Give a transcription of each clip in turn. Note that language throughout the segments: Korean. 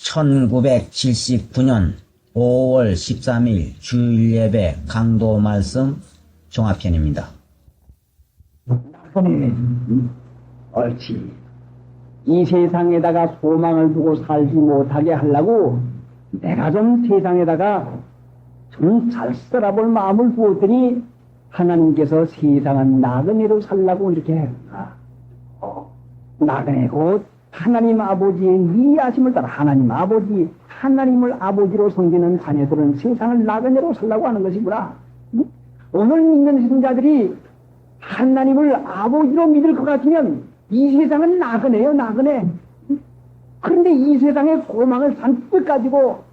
1979년 5월 13일 주일예배 강도 말씀 종합편입니다. 옳지. 이 세상에다가 소망을 두고 살지 못하게 하려고 내가 좀 세상에다가 좀 잘 살아볼 마음을 두었더니 하나님께서 세상은 나그네로 살라고 이렇게 했다. 나그네 곧 하나님 아버지의 미하심을 따라 하나님을 아버지로 섬기는 자녀들은 세상을 나그네로 살라고 하는 것이구나. 오늘 믿는 신자들이 하나님을 아버지로 믿을 것 같으면 이 세상은 나그네요, 나그네. 그런데 이 세상의 소망을 잔뜩 가지고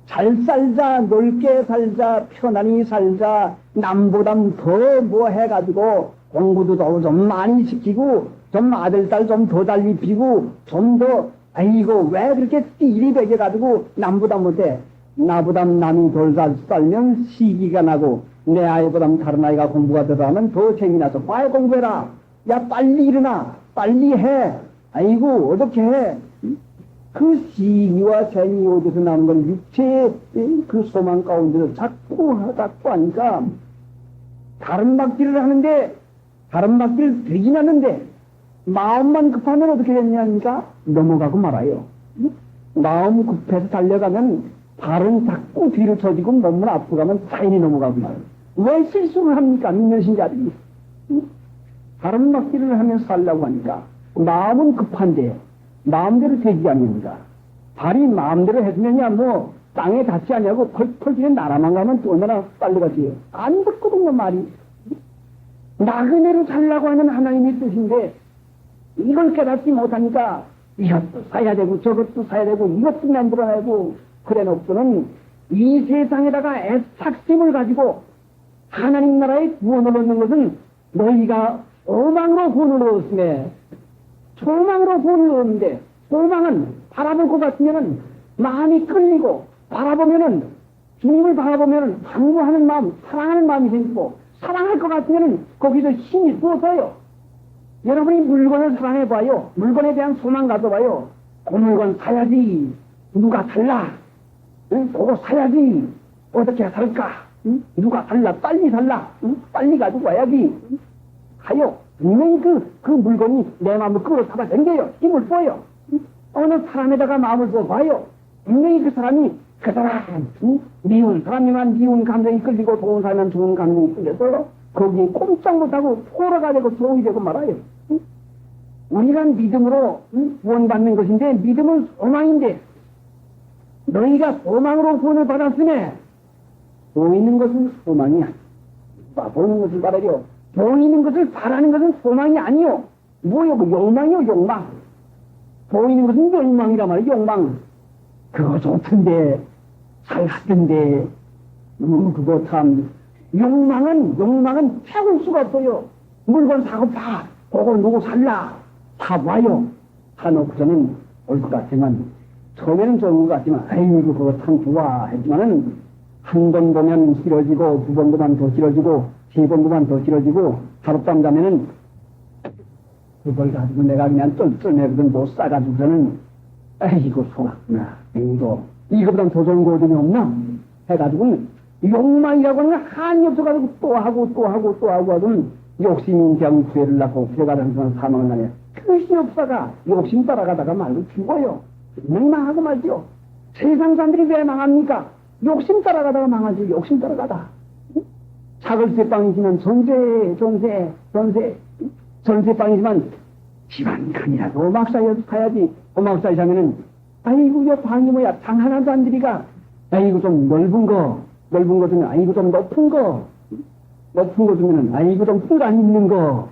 잘 살자, 넓게 살자, 편안히 살자, 남보다 더 뭐 해가지고 공부도 좀 많이 시키고 좀 아들, 딸 좀 더 잘 입히고 좀 더 아이고 왜 그렇게 띠리 배겨가지고 남보다 못해. 나보다 남이 덜 잘 살면 시기가 나고 내 아이보다 다른 아이가 공부가 들어가면 더 재미나서 빨리 공부해라. 야 빨리 일어나. 빨리 해. 아이고 어떻게 해. 그 시기와 재미 어디서 나오는 건 육체의 그 소망 가운데서 자꾸 하니까 다른 막기를 하는데 다른 막기를 되긴 하는데 마음만 급하면 어떻게 됐냐니까 넘어가고 말아요. 마음 급해서 달려가면 발은 자꾸 뒤로 쳐지고 몸은 앞으로 가면 자연히 넘어가고 말아요. 왜 실수를 합니까? 믿는 신자들이. 다른 막기를 하면서 살려고 하니까 마음은 급한데 마음대로 되지 않습니까? 발이 마음대로 했으면야 뭐 땅에 닿지 않냐고 펄펄 나라만 가면 또 얼마나 빨리 가지. 안 듣거든요 말이. 나그네로 살라고 하는 하나님의 뜻인데 이걸 깨닫지 못하니까 이것도 사야 되고 저것도 사야 되고 이것도 만들어내고 그래 놓고는 이 세상에다가 애착심을 가지고 하나님 나라에 구원을 얻는 것은 너희가 소망으로 구원을 얻었으며 소망으로 구원을 얻는데 소망은 바라볼 것 같으면은 마음이 끌리고 바라보면은 주님을 바라보면은 반구하는 마음, 사랑하는 마음이 생기고 사랑할 것 같으면은 거기서 힘이 쏟아요. 여러분이 물건을 사랑해봐요. 물건에 대한 소망 가져봐요. 그 물건 사야지. 누가 살라? 응? 그거 사야지. 어떻게 살까? 응? 누가 살라? 빨리 살라. 응? 빨리 가지고 와야지. 응? 가요. 분명히 그 물건이 내 마음을 끌어잡아 당겨요. 힘을 써요. 응? 어느 사람에다가 마음을 써봐요. 분명히 그 사람이 그 사람, 응? 미운 사람이만 미운 감정이 끌리고 좋은 사람이면 좋은 감정이 끌려서 거기에 꼼짝 못하고 포로가 되고 종이 되고 말아요. 응? 우리가 믿음으로 구원받는 것인데 믿음은 소망인데 너희가 소망으로 구원을 받았으니 보이는 것은 소망이 아니야. 보는 것을 바라려. 보이는 것을 바라는 것은 소망이 아니요. 뭐요? 그 욕망이요, 욕망. 보이는 것은 욕망이란 말이야, 욕망. 그거 좋던데, 잘 하던데, 그거 참. 욕망은 채울 수가 없어요. 물건 사고 봐. 그거 누구 살라. 사봐요. 사놓고서는 올 것 같지만, 처음에는 좋은 것 같지만, 아이고, 그거 참 좋아. 했지만은, 한 번 보면 싫어지고, 두 번 보면 더 싫어지고, 세 번 보면 더 싫어지고, 하룻밤 자면은, 그걸 가지고 내가 그냥 쩔쩔매거든 못 싸가지고서는, 아이고, 속았구나. 이거보단 더 좋은 거 어디는 없나? 해가지고는, 욕망이라고 하는 건 한이 없어가지고 또 하고 하고는 욕심이 그냥 죄를 낳고 죄가 되는 사망을 나네. 그것이 없다가 욕심 따라가다가 말고 죽어요. 망하고 말죠. 세상 사람들이 왜 망합니까? 욕심 따라가다가 망하지. 욕심 따라가다. 사글세빵이지만 전세빵이지만 집안 큰이라도 오막사이라도 사야지. 오막사이 사면은 아이고 여 방이 뭐야 장 하나도 안 들이가. 아이고 좀 넓은 거 주면 아이고 좀 높은 거 주면은 아이고 좀 뜰 안 있는 거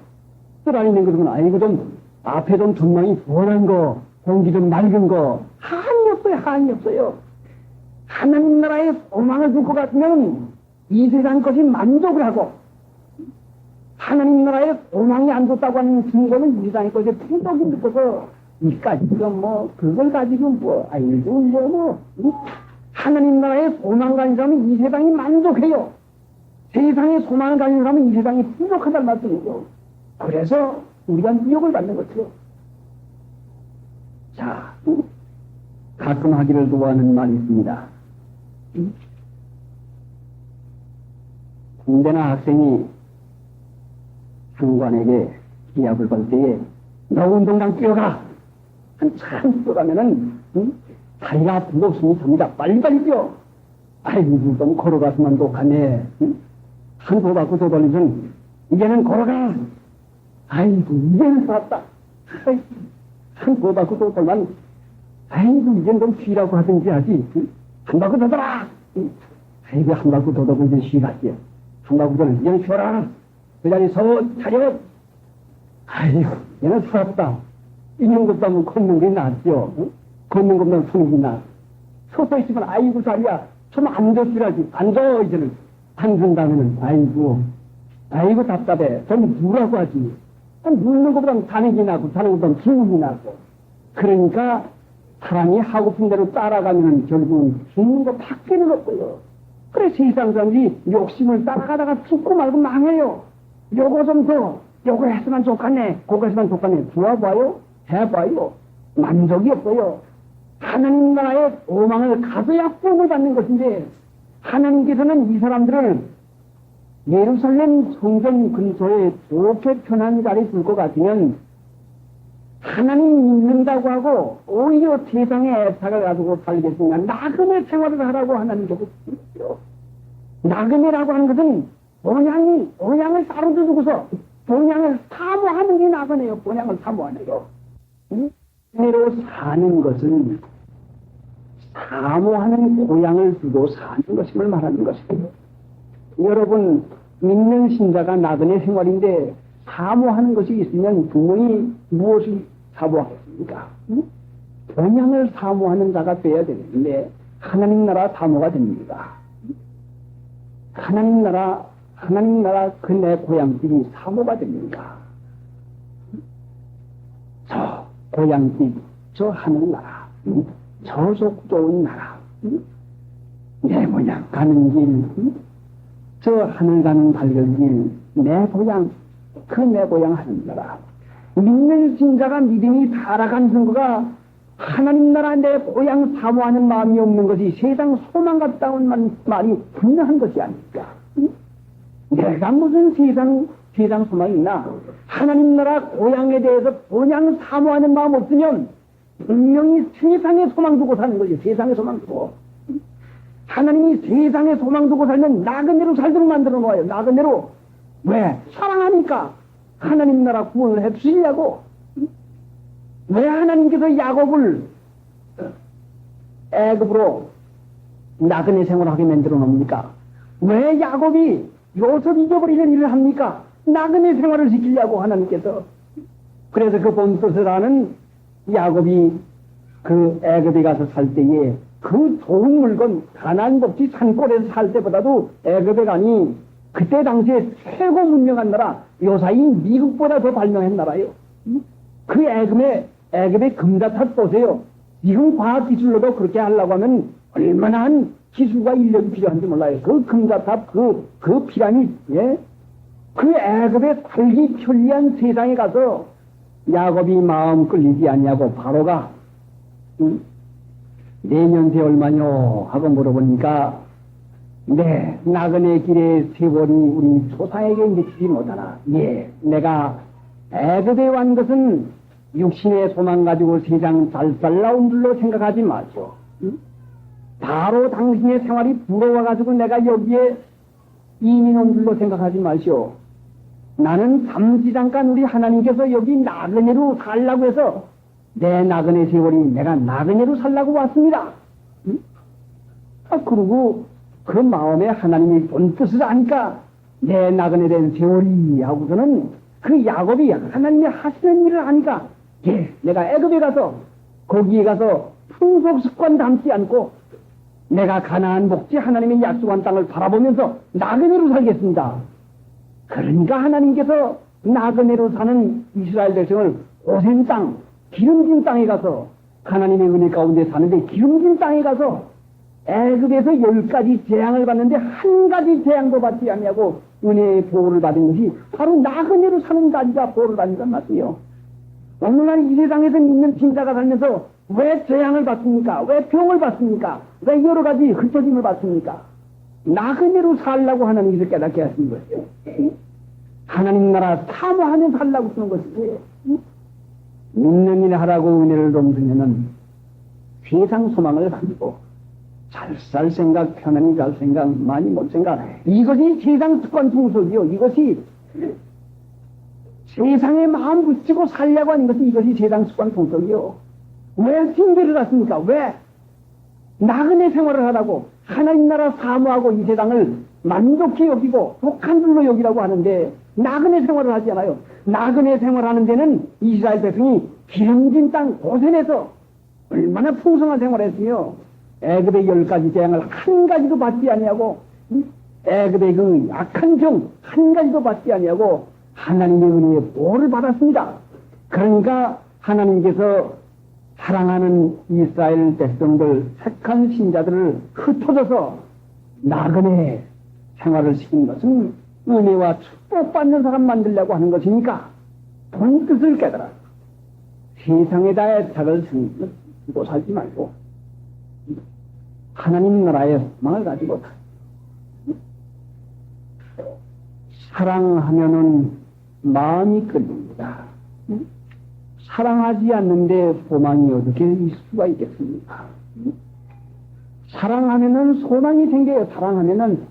주면 아이고 좀 앞에 좀 전망이 부원한 거 공기 좀 맑은 거 한이 없어요. 하나님 나라에 소망을 줄 것 같으면 이 세상 것이 만족을 하고 하나님 나라에 소망이 안 좋다고 하는 증거는 이 세상의 것에 풍족이 느껴서 이까지 뭐 그걸 가지고 뭐 아이고 하나님 나라에 소망 가진 사람은 이 세상이 만족해요. 세상에 소망을 가진 사람은 이 세상이 부족하다는 말씀이죠. 그래서 우리가 미혹을 받는 거죠. 자, 가끔 하기를 좋아하는 말이 있습니다. 군대나 학생이 상관에게 기합을 걸 때에 너 운동장 뛰어가! 한참 뛰어가면은 다리가 아픈 거 없으니 됩니다. 빨리빨리 뛰어! 아이고 좀 걸어갔으면 독하네. 한 도 받고 더 돌리면 이제는 걸어가! 아이고 이제는 살았다. 한 도 받고 또 돌면 아이고 이제는 좀 쉬라고 하든지 하지. 한 바퀴 더 돌아! 아이고 한 바퀴 더 돌고 이제 쉬겠지. 한 바퀴 더 이제는 쉬어라! 그 자리서 차려! 아이고 얘는 살았다. 있는 것도 하면 걷는 게 낫죠. 응? 걷는 것보다 서는 게 낫. 서서 있으면 아이고 자리야 좀 앉았으라지. 앉아 이제는. 앉은다면은 아이고 답답해. 좀 누라고 하지. 누는 것보다는 자는 게 낫고 자는 것보다는 죽는 게 낫고. 그러니까 사람이 하고픈 대로 따라가면 결국은 죽는 거 밖에는 없고요. 그래 세상 사람들이 욕심을 따라가다가 죽고 말고 망해요. 요거 좀 더, 요거 했으면 좋겠네, 그거 했으면 좋겠네. 좋아봐요, 해봐요. 만족이 없어요. 하나님 나라의 오망을 가져야 복을 받는 것인데, 하나님께서는 이 사람들을 예루살렘 성전 근처에 좋게 편한 자리에 둘 것 같으면, 하나님 믿는다고 하고, 오히려 세상에 애착을 가지고 살겠으니까, 나그네 생활을 하라고 하나님께서 주십시오. 나그네라고 하는 것은, 본향을 따로 두고서, 본향을 사모하는 게 나그네요. 본향을 사모하는 거. 나그네로 사는 것은, 사모하는 고향을 두고 사는 것임을 말하는 것입니다. 여러분, 믿는 신자가 나그네 생활인데, 사모하는 것이 있으면 분명히 무엇을 사모하겠습니까? 본향을 사모하는 자가 되어야 되는데 하나님 나라 사모가 됩니다. 하나님 나라 그 내 고향집이 사모가 됩니다. 저 고향집, 저 하늘나라, 저 좋은 나라, 내 고향 가는 길, 저 하늘 가는 달걀길, 내 고향, 그 내 고향 하늘나라. 믿는 신자가 믿음이 타락한 증거가 하나님 나라 내 고향 사모하는 마음이 없는 것이 세상 소망 같다는 말이 분명한 것이 아닙니까? 내가 무슨 세상 소망이 있나? 하나님 나라 고향에 대해서 고향 사모하는 마음 없으면 분명히 세상에 소망 두고 사는 거지. 세상에 소망 두고. 하나님이 세상에 소망 두고 살면 나그네로 살도록 만들어 놓아요. 나그네로. 왜? 사랑하니까. 하나님 나라 구원을 해 주시려고. 왜 하나님께서 야곱을 애굽으로 나그네 생활을 하게 만들어 놓습니까? 왜 야곱이 요셉 잊어버리는 일을 합니까? 나그네 생활을 시키려고 하나님께서. 그래서 그 본뜻을 아는 야곱이 그 애굽에 가서 살 때에 그 좋은 물건, 가나안 복지 산골에서 살 때보다도 애굽에 가니 그때 당시에 최고 문명한 나라, 요사이 미국보다 더 발명한 나라예요. 그 애굽의 금자탑 보세요. 지금 과학기술로도 그렇게 하려고 하면 얼마나 한 기술과 인력이 필요한지 몰라요. 그 금자탑, 그 피라미드, 예? 그 애굽의 살기 편리한 세상에 가서 야곱이 마음 끌리지 않냐고 바로가, 내년 새 얼마뇨? 하고 물어보니까, 네, 나그네 길의 세월이 우리 조상에게 미치지 못하나. 예, 내가 애굽에 완 것은 육신의 소망 가지고 세상 잘 나온 줄로 생각하지 마시오. 바로 당신의 생활이 부러워가지고 내가 여기에 이민 온 줄로 생각하지 마시오. 나는 잠시잠깐 우리 하나님께서 여기 나그네로 살라고 해서 내 나그네 세월이 내가 나그네로 살라고 왔습니다. 그리고 그 마음에 하나님이 본 뜻을 아니까 내 나그네 된 세월이 하고서는 그 야곱이 하나님이 하시는 일을 아니까 예, 내가 애굽에 가서 거기에 가서 풍속 습관 담지 않고 내가 가나안 복지 하나님의 약속한 땅을 바라보면서 나그네로 살겠습니다. 그러니까 하나님께서 나그네로 사는 이스라엘 백성을 고센 땅, 기름진 땅에 가서 하나님의 은혜 가운데 사는데 기름진 땅에 가서 애굽에서 10가지 재앙을 받는데 한 가지 재앙도 받지 않냐고 은혜의 보호를 받은 것이 바로 나그네로 사는 자리가 보호를 받는 것 맞고요. 오늘날 이 세상에서 믿는 신자가 살면서 왜 재앙을 받습니까? 왜 병을 받습니까? 왜 여러 가지 흩어짐을 받습니까? 나그네로 살라고 하나님께서 깨닫게 하신 것이요. 하나님 나라 사모하며 살라고 쓰는 것이지. 믿는 일 하라고 은혜를 넘으면은 세상 소망을 가지고 잘 살 생각, 편안히 갈 생각, 많이 못 생각. 이것이 세상 습관 풍속이요. 이것이 세상에 마음 붙이고 살려고 하는 것이 이것이 세상 습관 풍속이요. 왜 징계를 받습니까? 왜? 나그네 생활을 하라고 하나님 나라 사모하고 이 세상을 만족히 여기고 독한 줄로 여기라고 하는데 나그네 생활을 하지 않아요. 나그네 생활하는 데는 이스라엘 백성이 기름진 땅 고센에서 얼마나 풍성한 생활을 했으며 애굽의 10가지 재앙을 한 가지도 받지 아니하고 애굽의 그 악한 병 한 가지도 받지 아니하고 하나님의 은혜의 보호를 받았습니다. 그러니까 하나님께서 사랑하는 이스라엘 백성들 택한 신자들을 흩어져서 나그네 생활을 시킨 것은 은혜와 축복받는 사람 만들려고 하는 것이니까 본 뜻을 깨달아 세상에다 애착을 두고 살지 말고 하나님 나라의 소망을 가지고 사랑하면은 마음이 끌립니다. 사랑하지 않는데 소망이 어떻게 있을 수가 있겠습니까? 사랑하면은 소망이 생겨요. 사랑하면은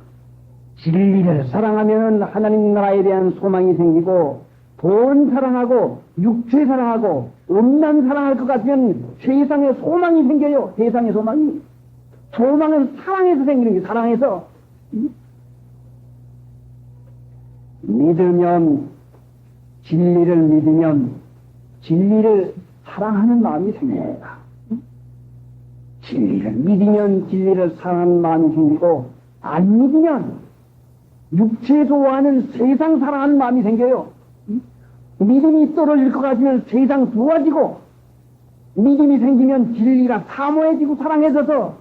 진리를 사랑하면은 하나님 나라에 대한 소망이 생기고 돈 사랑하고 육체 사랑하고 음란 사랑할 것 같으면 세상에 소망이 생겨요. 세상에 소망이. 소망은 사랑에서 생기는 게 사랑에서. 믿으면 진리를 믿으면 진리를 사랑하는 마음이 생깁니다. 진리를 믿으면 진리를 사랑하는 마음이 생기고 안 믿으면 육체 좋아하는 세상 사랑하는 마음이 생겨요. 믿음이 떨어질 것 같으면 세상 좋아지고 믿음이 생기면 진리가 사모해지고 사랑해져서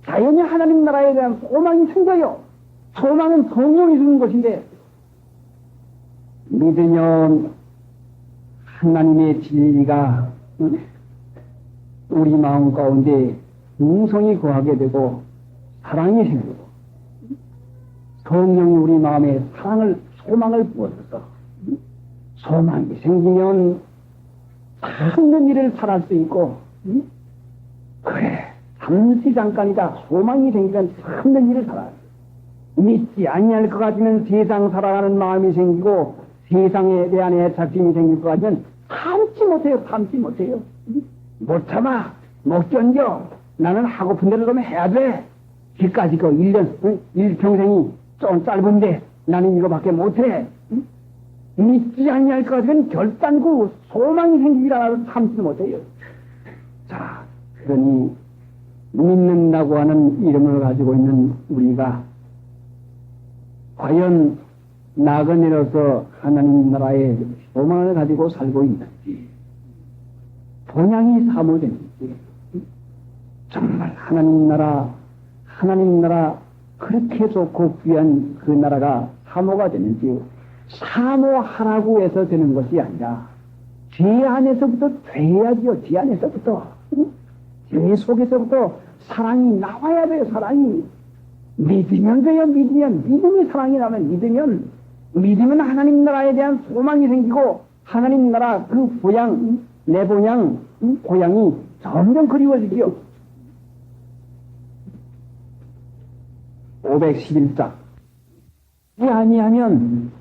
자연히 하나님 나라에 대한 소망이 생겨요. 소망은 성령이 주는 것인데 믿으면 하나님의 진리가 우리 마음 가운데 웅성이 거하게 되고 사랑이 생기고 성령이 우리 마음에 소망을 부어줘서 소망이 생기면 참는 일을 살할 수 있고 그래 잠시 잠깐이다 소망이 생기면 참는 일을 살아 믿지 아니할 것 같으면 세상 살아가는 마음이 생기고 세상에 대한 애착심이 생길 것 같으면 참지 못해요. 못 참아, 못 견뎌. 나는 하고픈 대로 좀 해야 돼. 기까지 그 1년, 일평생이 좀 짧은데 나는 이거밖에 못해. 믿지 아니할 것 같으면 결단고 소망이 생기기라도 참지 못해요. 자, 그러니 믿는다고 하는 이름을 가지고 있는 우리가 과연 나그네로서 하나님 나라의 소망을 가지고 살고 있는지 본향이 사모되는지 정말 하나님 나라 그렇게 좋고 귀한 그 나라가 사모가 되는지 사모하라고 해서 되는 것이 아니라 죄 안에서부터 돼야지요. 죄 안에서부터 죄 속에서부터 사랑이 나와야 돼요. 사랑이 믿으면 돼요. 믿음이 사랑이 나면 믿으면 하나님 나라에 대한 소망이 생기고 하나님 나라 그 고향 내 고향이 점점 그리워지지요. 511장 아니하면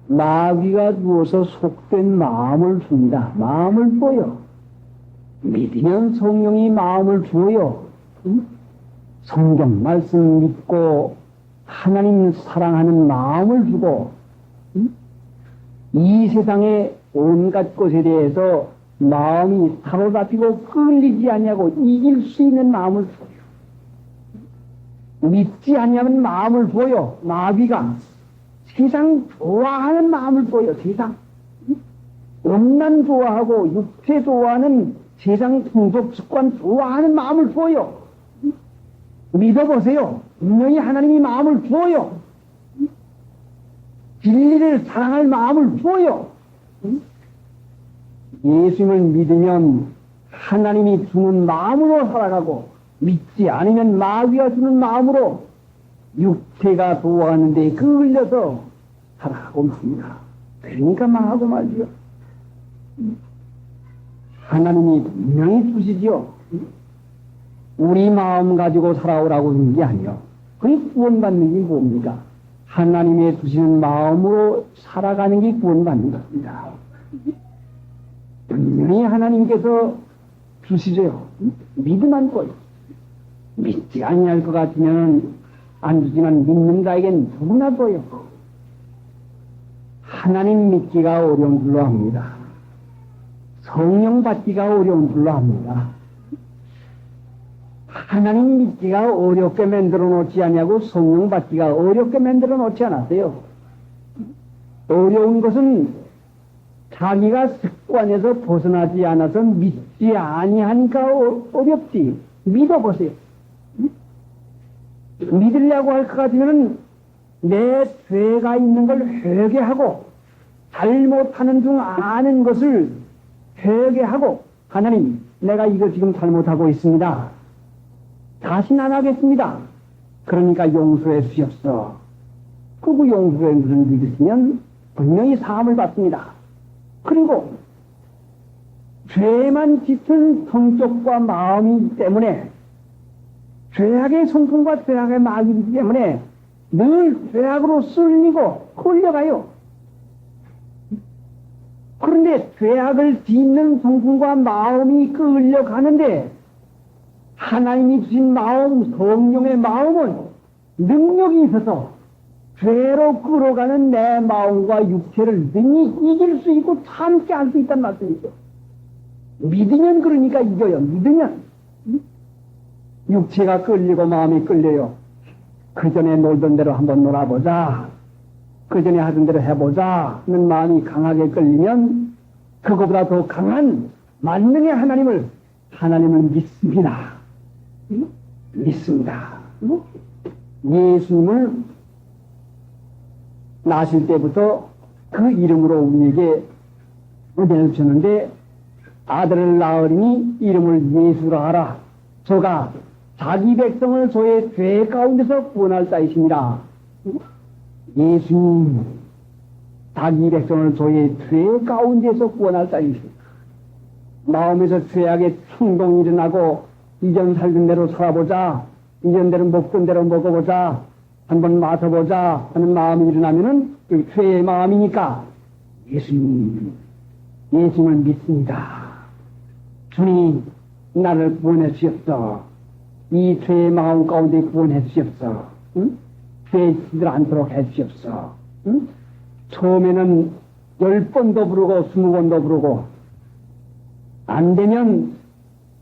마귀가 누워서 속된 마음을 줍니다. 마음을 줘요. 믿으면 성령이 마음을 주어요. 성경 말씀 믿고 하나님 사랑하는 마음을 주고 이 세상의 온갖 것에 대해서 마음이 사로잡히고 끌리지 아니하고 이길 수 있는 마음을 줘요. 믿지 아니하면 마음을 줘요. 마귀가 세상 좋아하는 마음을 줘요. 세상 음란 좋아하고 육체 좋아하는 세상 풍속 습관 좋아하는 마음을 줘요. 믿어보세요. 분명히 하나님이 마음을 주어요. 진리를 사랑할 마음을 주어요. 예수님을 믿으면 하나님이 주는 마음으로 살아가고, 믿지 않으면 마귀가 주는 마음으로 육체가 도와하는데 끌려서 살아가고 있습니다. 그러니까 망하고 말이요. 하나님이 분명히 주시지요. 우리 마음 가지고 살아오라고 하는 게 아니요. 그게 구원받는 게 뭡니까? 하나님의 주시는 마음으로 살아가는 게 구원받는 것입니다. 분명히 하나님께서 주시죠. 믿음 안고요. 믿지 아니할 것 같으면 안 주지만 믿는 자에겐 누구나 보여. 하나님 믿기가 어려운 줄로 합니다. 성령 받기가 어려운 줄로 합니다. 하나님 믿기가 어렵게 만들어 놓지 않냐고 성령 받기가 어렵게 만들어 놓지 않았어요. 어려운 것은 자기가 습관에서 벗어나지 않아서 믿지 아니하니까 어렵지. 믿어보세요. 믿으려고 할 것 같으면 내 죄가 있는 걸 회개하고 잘못하는 중 아는 것을 회개하고 하나님 내가 이거 지금 잘못하고 있습니다. 다시는 안 하겠습니다. 그러니까 용서해 주시옵소서. 그리고 용서해 주는 믿으시면 분명히 사함을 받습니다. 그리고 죄만 짙은 성격과 마음이기 때문에 죄악의 성품과 죄악의 마음이기 때문에 늘 죄악으로 쏠리고 끌려가요. 그런데 죄악을 딛는 성품과 마음이 끌려가는데 하나님이 주신 마음, 성령의 마음은 능력이 있어서 죄로 끌어가는 내 마음과 육체를 능히 이길 수 있고 참게 할 수 있다는 말씀이죠. 믿으면 그러니까 이겨요. 믿으면. 육체가 끌리고 마음이 끌려요. 그 전에 놀던 대로 한번 놀아보자. 그 전에 하던 대로 해보자 하는 마음이 강하게 끌리면 그거보다 더 강한 만능의 하나님을 믿습니다. 믿습니다. 예수님을 나실 때부터 그 이름으로 우리에게 은혜를 주셨는데 아들을 낳으리니 이름을 예수라 하라. 저가 자기 백성을 저의 죄 가운데서 구원할 자이십니다. 예수님 자기 백성을 저의 죄 가운데서 구원할 자이십니다. 마음에서 죄악의 충동이 일어나고 이전 살던 대로 살아보자, 이전대로 먹던 대로 먹어보자, 한번 마셔보자 하는 마음이 일어나면은 그 죄의 마음이니까 예수님을 믿습니다. 주님 나를 구원해 주시옵소서. 이 죄의 마음 가운데 구원해 주시옵소서. 응? 죄에 지들 않도록 해 주시옵소서. 응? 처음에는 10번도 부르고 20번도 부르고 안 되면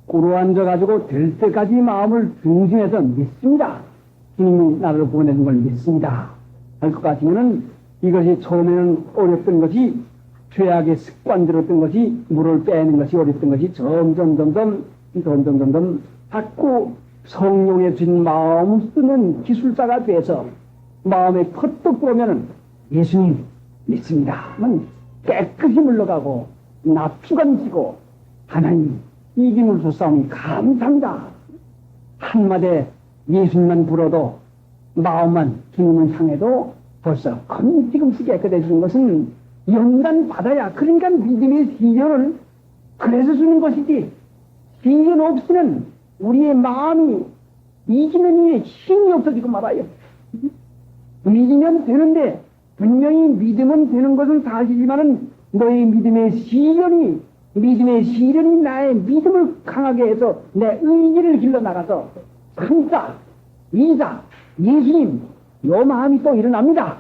꿇어 앉아가지고 될 때까지 마음을 중심해서 믿습니다. 주님이 나를 구원해 준 걸 믿습니다. 할 것 같으면은 이것이 처음에는 어렵던 것이 죄악의 습관들었던 것이 물을 빼는 것이 어렵던 것이 점점 자꾸 성령의 주신 마음 쓰는 기술자가 돼서 마음에 퍼뜩 보면은 예수님 믿습니다. 깨끗이 물러가고 납수감 지고 하나님 이김을 줬사오니 감사합니다. 한마디 예수님만 불어도 마음만 주님을 향해도 벌써 지금씩 깨끗해지는 것은 영간 받아야. 그러니까 믿음의 시련을 그래서 주는 것이지 시련 없이는 우리의 마음이 이기는 일에 힘이 없어지고 말아요. 믿으면 되는데 분명히 믿으면 되는 것은 사실이지만은 너의 믿음의 시련이 나의 믿음을 강하게 해서 내 의지를 길러나가서 3자, 2자, 예수님 요 마음이 또 일어납니다.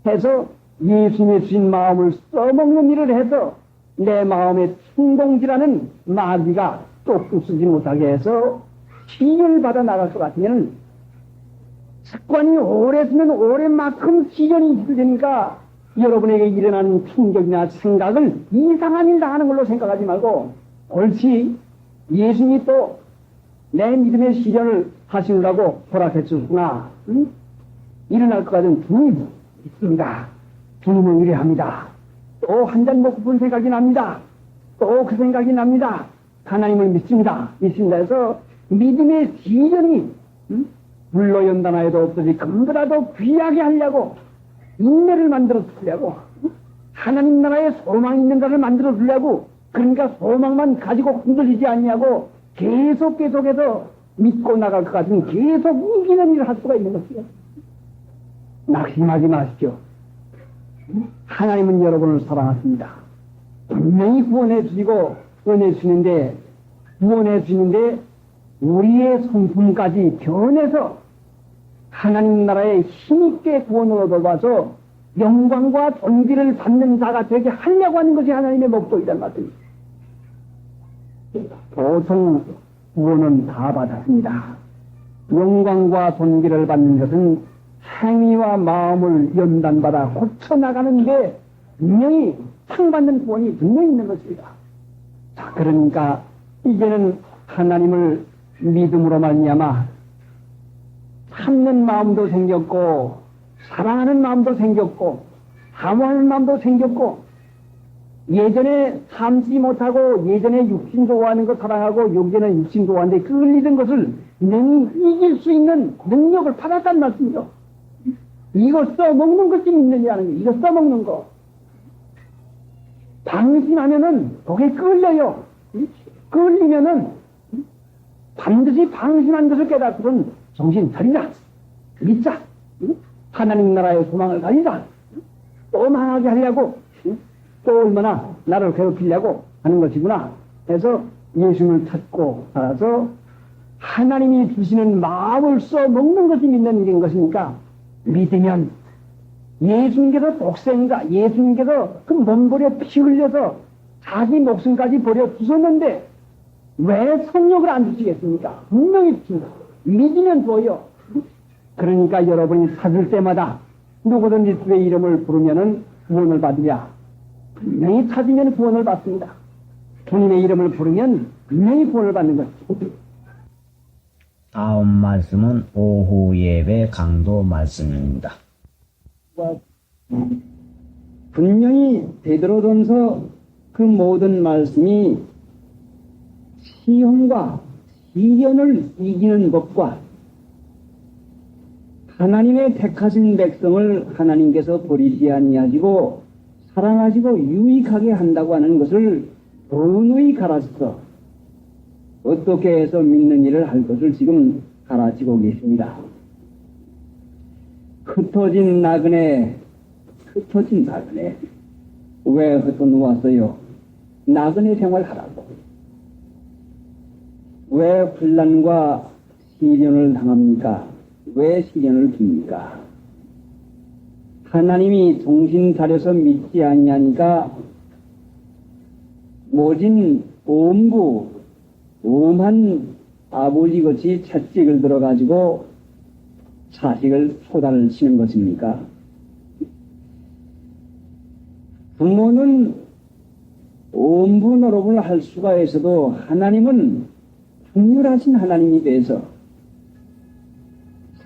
해서 예수님의 주신 마음을 써먹는 일을 해서 내 마음의 충동질하는 마귀가 또 부수지 못하게 해서 시련을 받아 나갈 것 같으면 습관이 오래 쓰면 오랜만큼 시련이 있으니까 여러분에게 일어나는 충격이나 생각을 이상한 일 당하는 걸로 생각하지 말고 옳지 예수님이 또 내 믿음의 시련을 하시느라고 허락해 주구나. 응? 일어날 것 같은 주님 있습니다. 주님을 의뢰합니다. 또 한 잔 먹고픈 생각이 납니다. 또 그 생각이 납니다. 하나님을 믿습니다. 믿습니다 해서 믿음의 시련이 불로연단하여도 없어지 금보다도 귀하게 하려고 인내를 만들어 주려고 하나님 나라에 소망 있는 자를 만들어 주려고 그러니까 소망만 가지고 흔들리지 않냐고 계속해서 믿고 나갈 것 같은 계속 이기는 일을 할 수가 있는 것이에요. 낙심하지 마십시오. 하나님은 여러분을 사랑하십니다. 분명히 구원해 주시고 은혜 주시는데 구원해 주시는데 우리의 성품까지 변해서 하나님 나라에 힘있게 구원을 얻어봐서 영광과 존귀를 받는 자가 되게 하려고 하는 것이 하나님의 목적이란 말입니다. 보통 구원은 다 받았습니다. 영광과 존귀를 받는 것은 행위와 마음을 연단받아 고쳐나가는데 분명히 상받는 구원이 분명히 있는 것입니다. 자, 그러니까 이제는 하나님을 믿음으로 말미암아 참는 마음도 생겼고 사랑하는 마음도 생겼고 사모하는 마음도 생겼고 예전에 참지 못하고 예전에 육신 좋아하는 거 사랑하고 요즘에는 육신 좋아하는데 끌리던 것을 능히 이길 수 있는 능력을 받았단 말씀이죠. 이거 써먹는 것이 믿느냐는 거. 이거 써먹는 거. 방심하면은 거기에 끌려요. 끌리면은 반드시 방심한 것을 깨닫고는 정신 차리자. 믿자. 하나님 나라의 소망을 가지자. 또 망하게 하려고 또 얼마나 나를 괴롭히려고 하는 것이구나 해서 예수님을 찾고 살아서 하나님이 주시는 마음을 써먹는 것이 믿는 일인 것이니까 믿으면 예수님께서 독생자 예수님께서 그 몸부려 피 흘려서 자기 목숨까지 버려 주셨는데 왜 성령을 안 주시겠습니까? 분명히 주십니다. 믿으면 줘요. 그러니까 여러분이 찾을 때마다 누구든지 주의 이름을 부르면은 구원을 받으랴. 분명히 찾으면 구원을 받습니다. 주님의 이름을 부르면 분명히 구원을 받는 것이죠. 다음 말씀은 오후 예배 강도 말씀입니다. 분명히 베드로전서 그 모든 말씀이 시험과 시련을 이기는 법과 하나님의 택하신 백성을 하나님께서 버리지 아니하시고 사랑하시고 유익하게 한다고 하는 것을 번호히 가르쳐서 어떻게 해서 믿는 일을 할 것을 지금 가르치고 계십니다. 흩어진 나그네 왜 흩어놓았어요? 나그네 생활하라고. 왜 혼란과 시련을 당합니까? 왜 시련을 줍니까? 하나님이 정신 차려서 믿지 아니하니까 모진 엄한 아버지같이 채찍을 들어가지고 자식을 소단을 치는 것입니까? 부모는 엄부 노릇을 할 수가 있어도 하나님은 풍휼하신 하나님이 돼서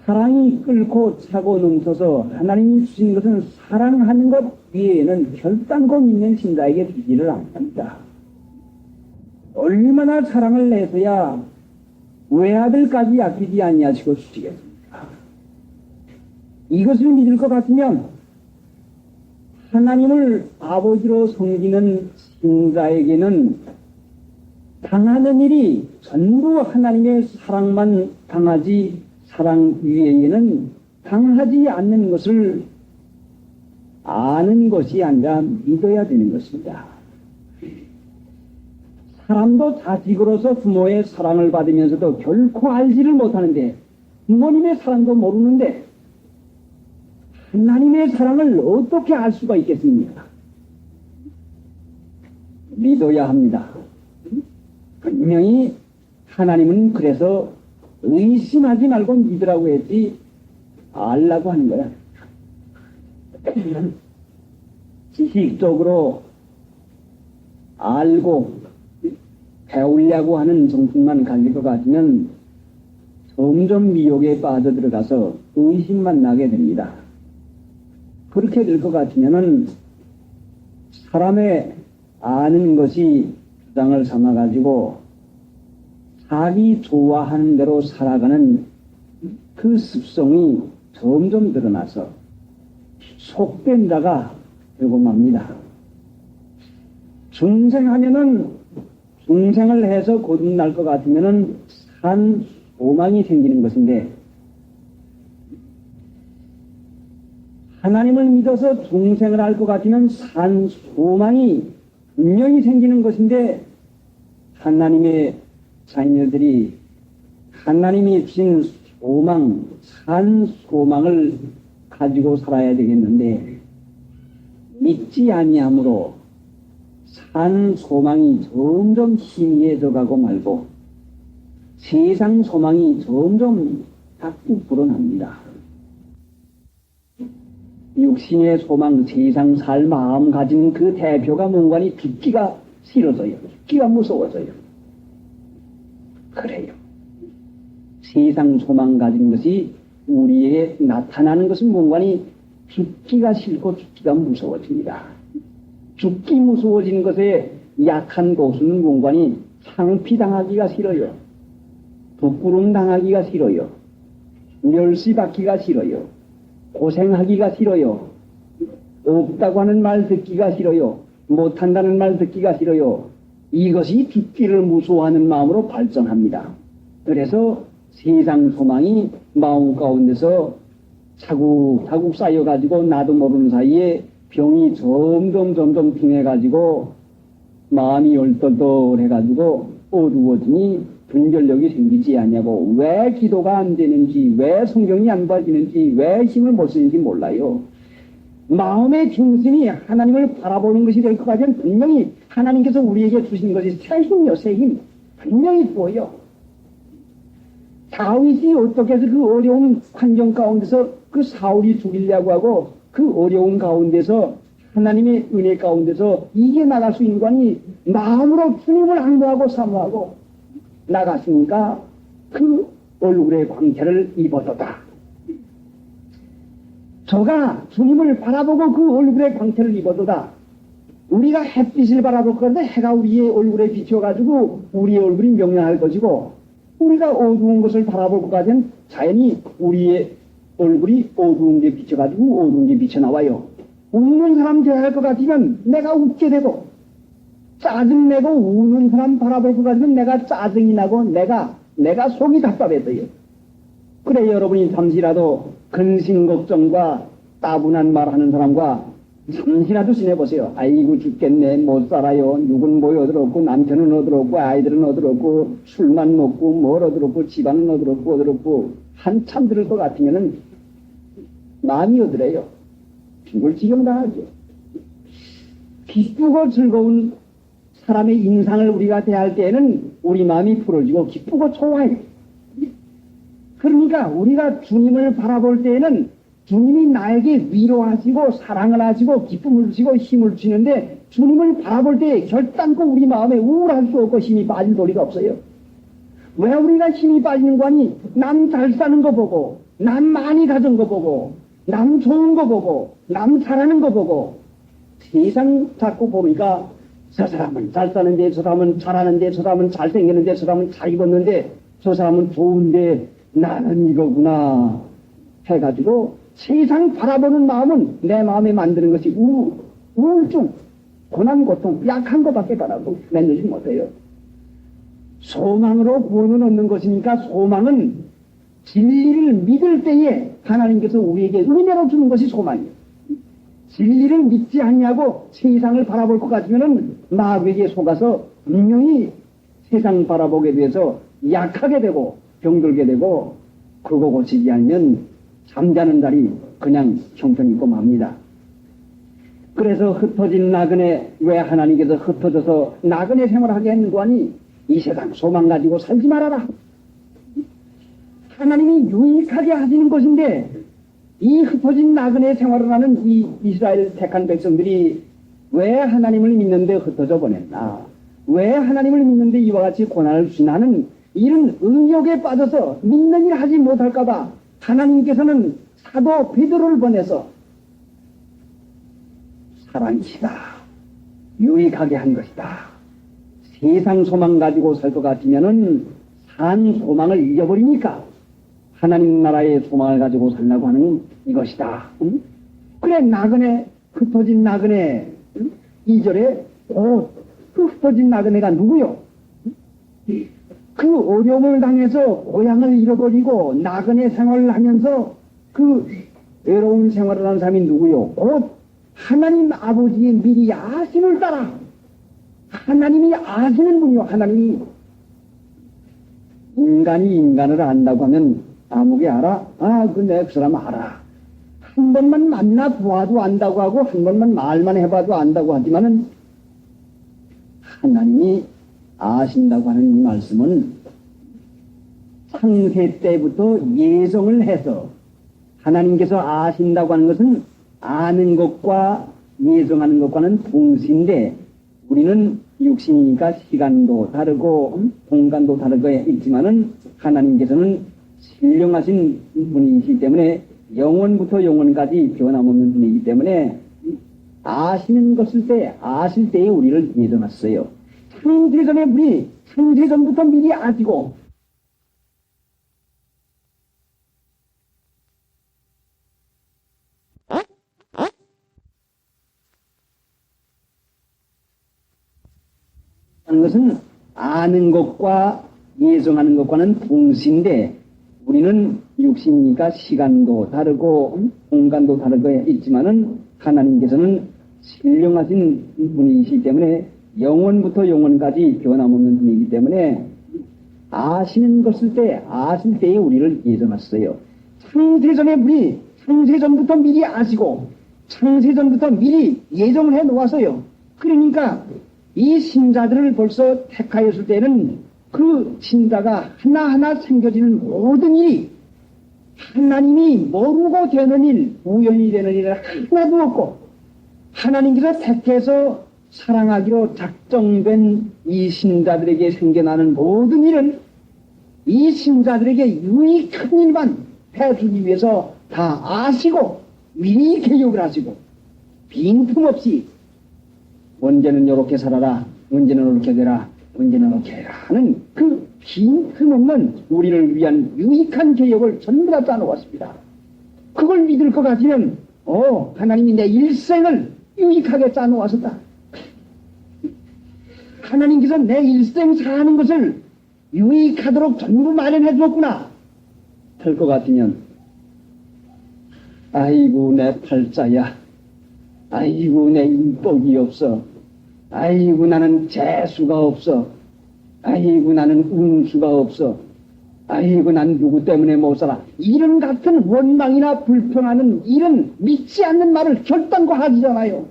사랑이 끓고 차고 넘쳐서 하나님이 주신 것은 사랑하는 것 위에는 결단코 믿는 신자에게 주지를 않습니다. 얼마나 사랑을 내서야 외아들까지 아끼지 아니하시고 주시겠습니까? 이것을 믿을 것 같으면 하나님을 아버지로 섬기는 신자에게는 당하는 일이 전부 하나님의 사랑만 당하지 사랑 위에는 당하지 않는 것을 아는 것이 아니라 믿어야 되는 것입니다. 사람도 자식으로서 부모의 사랑을 받으면서도 결코 알지를 못하는데 부모님의 사랑도 모르는데 하나님의 사랑을 어떻게 알 수가 있겠습니까? 믿어야 합니다. 분명히 하나님은 그래서 의심하지 말고 믿으라고 했지 알라고 하는 거야. 지식적으로 알고 배우려고 하는 정신만 가질 것 같으면 점점 미혹에 빠져들어가서 의심만 나게 됩니다. 그렇게 될 것 같으면은 사람의 아는 것이 장을 삼아가지고 자기 좋아하는 대로 살아가는 그 습성이 점점 드러나서 속된 자가 되고 맙니다. 중생하면은 중생을 해서 거듭날 것 같으면은 산 소망이 생기는 것인데, 하나님을 믿어서 중생을 할 것 같으면 산 소망이 분명히 생기는 것인데, 하나님의 자녀들이 하나님이 주신 소망, 산 소망을 가지고 살아야 되겠는데, 믿지 아니함으로 산 소망이 점점 희미해져 가고 말고 세상 소망이 점점 자꾸 불어납니다. 육신의 소망, 세상 살 마음 가진 그 대표가 뭔가니 죽기가 싫어져요. 죽기가 무서워져요. 그래요. 세상 소망 가진 것이 우리에게 나타나는 것은 뭔가니 죽기가 싫고 죽기가 무서워집니다. 죽기 무서워지는 것에 약한 고수는 뭔가니 상피당하기가 싫어요. 부끄럼 당하기가 싫어요. 멸시받기가 싫어요. 고생하기가 싫어요. 없다고 하는 말 듣기가 싫어요. 못한다는 말 듣기가 싫어요. 이것이 죽기를 무서워하는 마음으로 발전합니다. 그래서 세상 소망이 마음 가운데서 차곡차곡 쌓여가지고 나도 모르는 사이에 병이 점점 빙해가지고 마음이 얼떨떨해가지고 어두워지니 분별력이 생기지 않냐고. 왜 기도가 안 되는지, 왜 성경이 안 봐지는지, 왜 힘을 못 쓰는지 몰라요. 마음의 중심이 하나님을 바라보는 것이 될 것 같으면 분명히 하나님께서 우리에게 주신 것이 새 힘이요, 새 힘. 분명히 보여. 다윗이 어떻게 해서 그 어려운 환경 가운데서 그 사울이 죽이려고 하고 그 어려운 가운데서 하나님의 은혜 가운데서 이겨나갈 수 있는 관이 마음으로 주님을 항모하고 사모하고 나갔으니까 그 얼굴의 광채를 입어도다. 저가 주님을 바라보고 그 얼굴의 광채를 입어도다. 우리가 햇빛을 바라볼 건데 해가 우리의 얼굴에 비춰가지고 우리의 얼굴이 명랑할 것이고, 우리가 어두운 것을 바라볼 것 같은 자연히 우리의 얼굴이 어두운 게 비춰가지고 어두운 게 비쳐나와요. 웃는 사람 대할 것 같으면 내가 웃게 되고, 짜증내고 우는 사람 바라볼 것 같으면 내가 짜증이 나고 내가 속이 답답해져요. 그래, 여러분이 잠시라도 근심 걱정과 따분한 말하는 사람과 잠시라도 지내보세요. 아이고 죽겠네, 못 살아요, 누군 뭐 얻어먹고 남편은 얻어먹고 아이들은 얻어먹고 술만 먹고 뭘 얻어먹고 집안은 얻어먹고 한참 들을 것 같으면은 마음이 어드래요. 죽을 지경 당하죠. 기쁘고 즐거운 사람의 인상을 우리가 대할 때에는 우리 마음이 풀어지고 기쁘고 좋아요. 그러니까 우리가 주님을 바라볼 때에는 주님이 나에게 위로하시고 사랑을 하시고 기쁨을 주시고 힘을 주시는데, 주님을 바라볼 때 결단코 우리 마음에 우울할 수 없고 힘이 빠질 도리가 없어요. 왜 우리가 힘이 빠지는 거니? 남 잘 사는 거 보고, 남 많이 가진 거 보고, 남 좋은 거 보고, 남 잘하는 거 보고, 세상 자꾸 보니까 저 사람은 잘 사는데, 저 사람은 잘하는데, 저 사람은 잘생겼는데, 저 사람은 잘 입었는데, 저 사람은 좋은데 나는 이거구나 해가지고 세상 바라보는 마음은 내 마음에 만드는 것이 우울증, 고난, 고통, 약한 것밖에 바라고 만들지 못해요. 소망으로 구원을 얻는 것이니까 소망은 진리를 믿을 때에 하나님께서 우리에게 은혜로 주는 것이 소망이에요. 진리를 믿지 않냐고 세상을 바라볼 것 같으면 마귀에게 속아서 분명히 세상 바라보게 돼서 약하게 되고 병들게 되고, 그거 고치지 않으면 잠자는 달이 그냥 형편 있고 맙니다. 그래서 흩어진 나그네, 왜 하나님께서 흩어져서 나그네 생활하게 했는 거 아니? 이 세상 소망 가지고 살지 말아라. 하나님이 유익하게 하시는 것인데, 이 흩어진 나그네 생활을 하는 이 이스라엘 택한 백성들이 왜 하나님을 믿는데 흩어져 보냈나? 왜 하나님을 믿는데 이와 같이 고난을 주시나는 이런 의욕에 빠져서 믿는 일 하지 못할까봐 하나님께서는 사도 베드로를 보내서 사랑치다, 유익하게 한 것이다. 세상 소망 가지고 살 것 같으면은 산 소망을 잊어버리니까 하나님 나라의 소망을 가지고 살라고 하는 이것이다. 응? 그래, 나그네, 흩어진 나그네. 응? 2절에 그 흩어진 나그네가 누구요? 응? 그 어려움을 당해서 고향을 잃어버리고 나그네 생활을 하면서 그 외로운 생활을 하는 사람이 누구요? 곧 하나님 아버지의 미리 아심을 따라 하나님이 아시는 분이요. 하나님이 인간이 인간을 안다고 하면 아무개 알아? 그 사람 알아. 한 번만 만나 보아도 안다고 하고 한 번만 말만 해봐도 안다고 하지만은 하나님이 아신다고 하는 이 말씀은 창세 때부터 예정을 해서 하나님께서 아신다고 하는 것은 아는 것과 예정하는 것과는 동시인데 우리는 육신이니까 시간도 다르고 공간도 다르고 있지만은 하나님께서는 신령하신 분이시기 때문에 영원부터 영원까지 변함없는 분이기 때문에 아시는 것일 때 아실 때에 우리를 예정했어요. 창세전에 우리 창세전부터 미리 아시고 하는 것은 아는 것과 예정하는 것과는 동시인데 우리는 육신이니까 시간도 다르고 공간도 다르고 있지만은 하나님께서는 신령하신 분이시기 때문에 영원부터 영원까지 변함없는 분이기 때문에 아시는 것일 때 아실 때에 우리를 예정했어요. 창세전에 우리 창세전부터 미리 아시고 창세전부터 미리 예정을 해 놓았어요. 그러니까 이 신자들을 벌써 택하였을 때는 그 신자가 하나하나 생겨지는 모든 일이 하나님이 모르고 되는 일, 우연히 되는 일은 하나도 없고 하나님께서 택해서 사랑하기로 작정된 이 신자들에게 생겨나는 모든 일은 이 신자들에게 유익한 일만 해주기 위해서 다 아시고 미리 계획을 하시고 빈틈없이 언제는 이렇게 살아라, 언제는 이렇게 되라, 언제는 이렇게 해라 하는 그 빈틈없는 우리를 위한 유익한 계획을 전부 다 짜놓았습니다. 그걸 믿을 것 같으면 하나님이 내 일생을 유익하게 짜놓았었다. 하나님께서 내 일생 사는 것을 유익하도록 전부 마련해 줬구나 할 것 같으면 아이고 내 팔자야, 아이고 내 인복이 없어, 아이고 나는 재수가 없어, 아이고 나는 운수가 없어, 아이고 난 누구 때문에 못 살아, 이런 같은 원망이나 불평하는 이런 믿지 않는 말을 결단과 하지잖아요.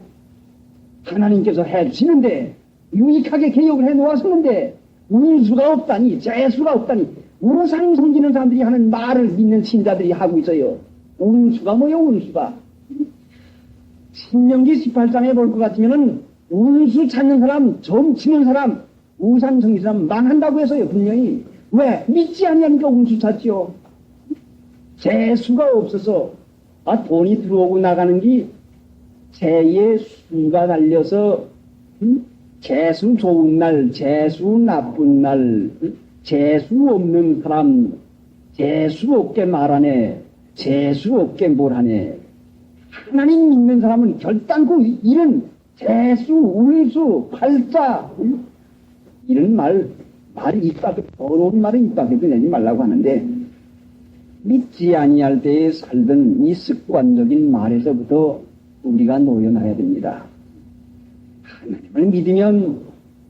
하나님께서 해주시는데 유익하게 개혁을 해 놓았었는데 운수가 없다니 재수가 없다니 우상 섬기는 사람들이 하는 말을 믿는 신자들이 하고 있어요. 운수가 뭐요? 운수가 신명기 18장에 볼 것 같으면은 운수 찾는 사람, 점 치는 사람, 우상 섬기는 사람 망한다고 해서요. 분명히 왜? 믿지 않으니까 운수 찾지요. 재수가 없어서 돈이 들어오고 나가는 게 재의 수가 달려서 재수 좋은 날, 재수 나쁜 날, 재수 없는 사람, 재수 없게 말하네, 재수 없게 뭘하네. 하나님 믿는 사람은 결단코 이런 재수, 운수, 팔자 이런 말이 입 밖에, 더러운 말은 입 밖에 내지 말라고 하는데 믿지 아니할 때에 살던 이 습관적인 말에서부터 우리가 놓여놔야 됩니다. 하나님을 믿으면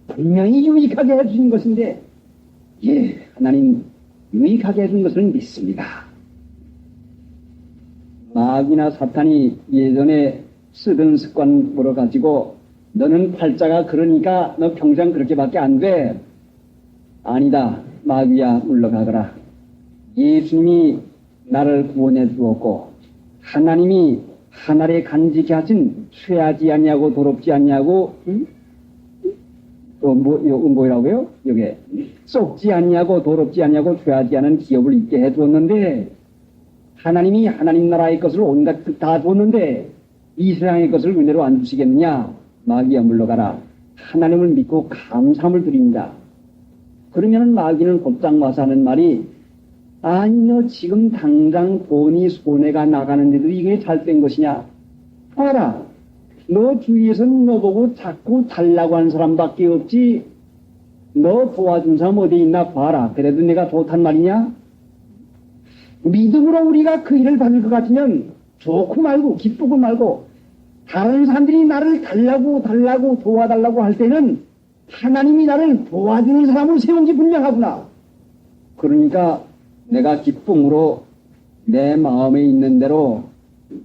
분명히 유익하게 해주신 것인데 하나님 유익하게 해준 것을 믿습니다. 마귀나 사탄이 예전에 쓰던 습관 벌어가지고 너는 팔자가 그러니까 너 평생 그렇게밖에 안 돼. 아니다. 마귀야 물러가거라. 예수님이 나를 구원해 주었고 하나님이 하늘에 간직히 하신 쇠하지 않냐고 더럽지 않냐고 뭐라고요? 여기 썩지 않냐고 더럽지 않냐고 쇠하지 않은 기업을 있게 해주었는데 하나님이 하나님 나라의 것을 온갖 다 줬는데 이 세상의 것을 은혜로 안 주시겠느냐? 마귀야 물러가라. 하나님을 믿고 감사함을 드립니다. 그러면 마귀는 곧장 와서 하는 말이, 아니 너 지금 당장 돈이 손해가 나가는데도 이게 잘 된 것이냐? 봐라, 너 주위에서는 너 보고 자꾸 달라고 하는 사람밖에 없지, 너 도와준 사람 어디 있나 봐라. 그래도 내가 좋단 말이냐? 믿음으로 우리가 그 일을 받을 것 같으면 좋고 말고 기쁘고 말고, 다른 사람들이 나를 달라고 도와달라고 할 때는 하나님이 나를 도와주는 사람을 세운 지 분명하구나. 그러니까 내가 기쁨으로 내 마음에 있는 대로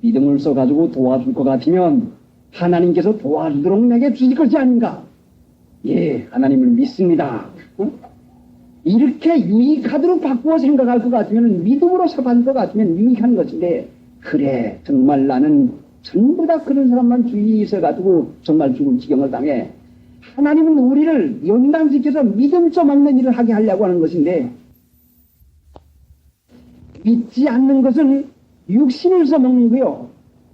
믿음을 써가지고 도와줄 것 같으면 하나님께서 도와주도록 내게 주실 것이 아닌가. 예, 하나님을 믿습니다. 이렇게 유익하도록 바꾸어 생각할 것 같으면, 믿음으로 사받을 것 같으면 유익한 것인데, 그래 정말 나는 전부 다 그런 사람만 주위에 있어가지고 정말 죽을 지경을 당해. 하나님은 우리를 연단시켜서 믿음 써먹는 일을 하게 하려고 하는 것인데, 믿지 않는 것은 육신을 써먹는 거요,